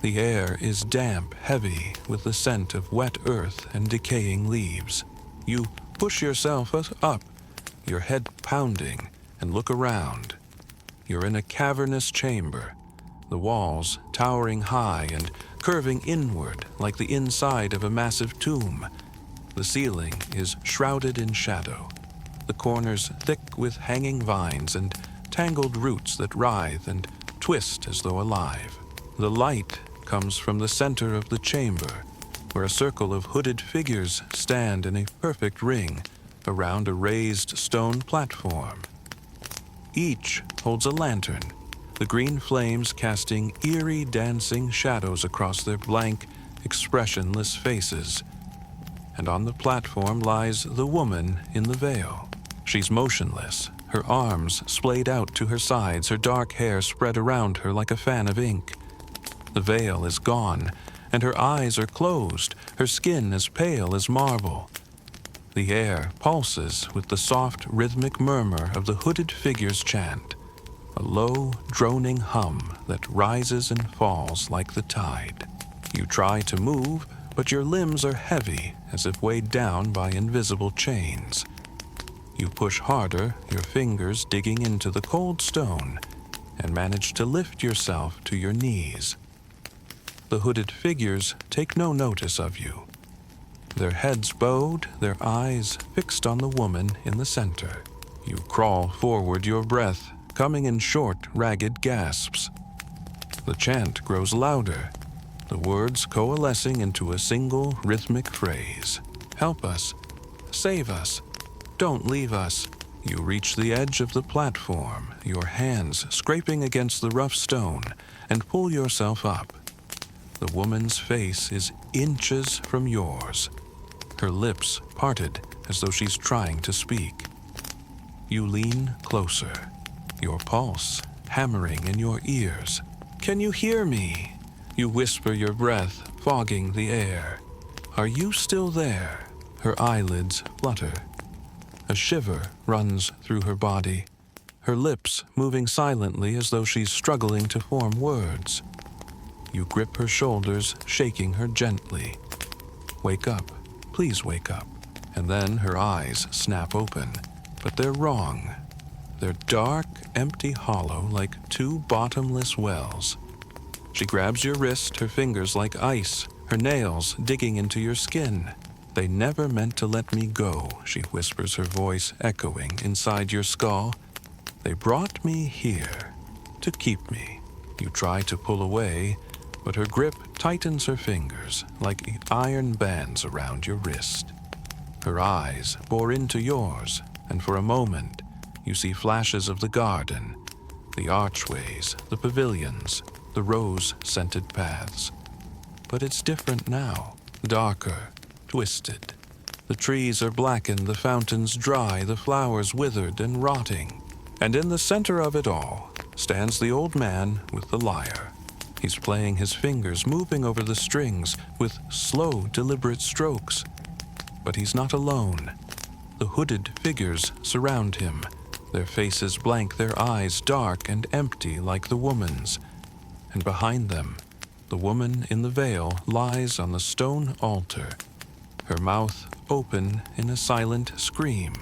S1: The air is damp, heavy, with the scent of wet earth and decaying leaves. You push yourself up, your head pounding, and look around. You're in a cavernous chamber, the walls towering high and curving inward like the inside of a massive tomb. The ceiling is shrouded in shadow. the corners thick with hanging vines and tangled roots that writhe and twist as though alive. The light comes from the center of the chamber, where a circle of hooded figures stand in a perfect ring around a raised stone platform. Each holds a lantern, the green flames casting eerie dancing shadows across their blank, expressionless faces. And on the platform lies the woman in the veil. She's motionless, her arms splayed out to her sides, her dark hair spread around her like a fan of ink. The veil is gone, and her eyes are closed, her skin as pale as marble. The air pulses with the soft, rhythmic murmur of the hooded figure's chant, a low, droning hum that rises and falls like the tide. You try to move, but your limbs are heavy, as if weighed down by invisible chains. You push harder, your fingers digging into the cold stone, and manage to lift yourself to your knees. The hooded figures take no notice of you. Their heads bowed, their eyes fixed on the woman in the center. You crawl forward, your breath coming in short, ragged gasps. The chant grows louder, the words coalescing into a single rhythmic phrase. Help us. Save us. Don't leave us. You reach the edge of the platform, your hands scraping against the rough stone, and pull yourself up. The woman's face is inches from yours, her lips parted as though she's trying to speak. You lean closer, your pulse hammering in your ears. Can you hear me? You whisper, your breath fogging the air. Are you still there? Her eyelids flutter. A shiver runs through her body, her lips moving silently as though she's struggling to form words. You grip her shoulders, shaking her gently. Wake up, please wake up. And then her eyes snap open, but they're wrong. They're dark, empty, hollow, like two bottomless wells. She grabs your wrist, her fingers like ice, her nails digging into your skin. They never meant to let me go, she whispers, her voice echoing inside your skull. They brought me here to keep me. You try to pull away, but her grip tightens her fingers like iron bands around your wrist. Her eyes bore into yours, and for a moment, you see flashes of the garden, the archways, the pavilions, the rose-scented paths. But it's different now, darker, twisted. The trees are blackened, the fountains dry, the flowers withered and rotting. And in the center of it all stands the old man with the lyre. He's playing his fingers, moving over the strings with slow, deliberate strokes. But he's not alone. The hooded figures surround him, their faces blank, their eyes dark and empty like the woman's. And behind them, the woman in the veil lies on the stone altar, her mouth open in a silent scream,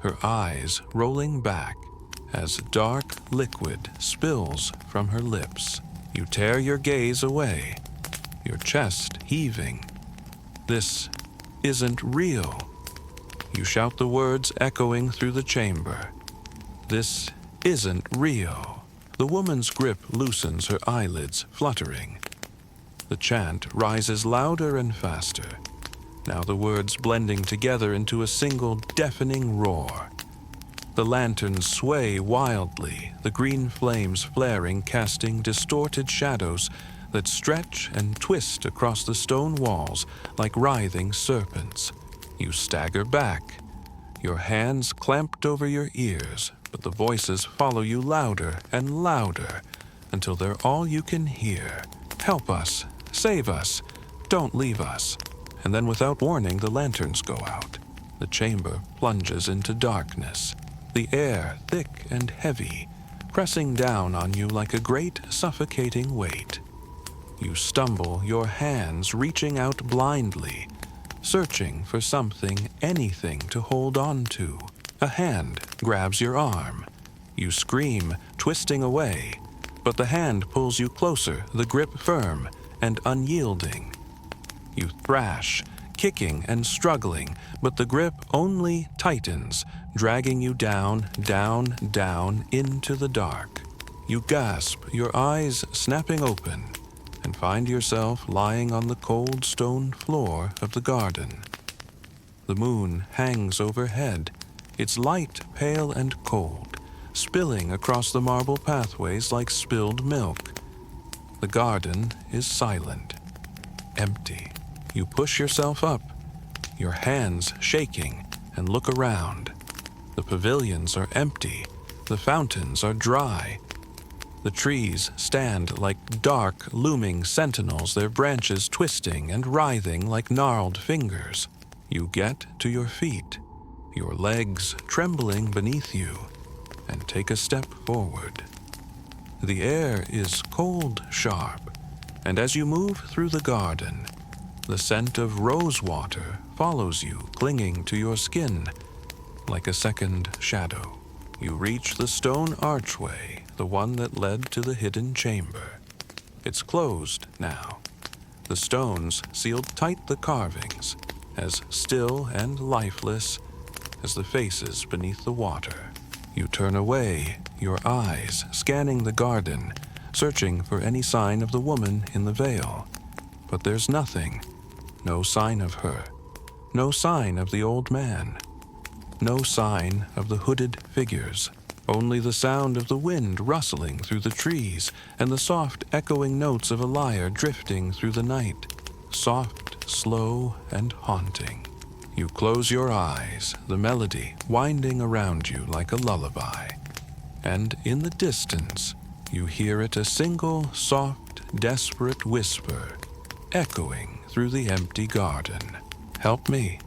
S1: her eyes rolling back as dark liquid spills from her lips. You tear your gaze away, your chest heaving. This isn't real. You shout the words echoing through the chamber. This isn't real. The woman's grip loosens, her eyelids fluttering. The chant rises louder and faster, now the words blending together into a single deafening roar. The lanterns sway wildly, the green flames flaring, casting distorted shadows that stretch and twist across the stone walls like writhing serpents. You stagger back, your hands clamped over your ears, but the voices follow you louder and louder until they're all you can hear. Help us, save us, don't leave us. And then without warning, the lanterns go out. The chamber plunges into darkness, the air thick and heavy, pressing down on you like a great suffocating weight. You stumble, your hands reaching out blindly, searching for something, anything to hold on to. A hand grabs your arm. You scream, twisting away, but the hand pulls you closer, the grip firm and unyielding. You thrash, kicking and struggling, but the grip only tightens, dragging you down, down, down into the dark. You gasp, your eyes snapping open, and find yourself lying on the cold stone floor of the garden. The moon hangs overhead, its light pale and cold, spilling across the marble pathways like spilled milk. The garden is silent, empty. You push yourself up, your hands shaking, and look around. The pavilions are empty, the fountains are dry. The trees stand like dark, looming sentinels, their branches twisting and writhing like gnarled fingers. You get to your feet, your legs trembling beneath you, and take a step forward. The air is cold sharp, and as you move through the garden, the scent of rosewater follows you, clinging to your skin like a second shadow. You reach the stone archway, the one that led to the hidden chamber. It's closed now. The stones sealed tight the carvings, as still and lifeless as the faces beneath the water. You turn away, your eyes scanning the garden, searching for any sign of the woman in the veil. But there's nothing. No sign of her. No sign of the old man. No sign of the hooded figures. Only the sound of the wind rustling through the trees and the soft echoing notes of a lyre drifting through the night. Soft, slow, and haunting. You close your eyes, the melody winding around you like a lullaby. And in the distance, you hear it a single, soft, desperate whisper, echoing through the empty garden. Help me.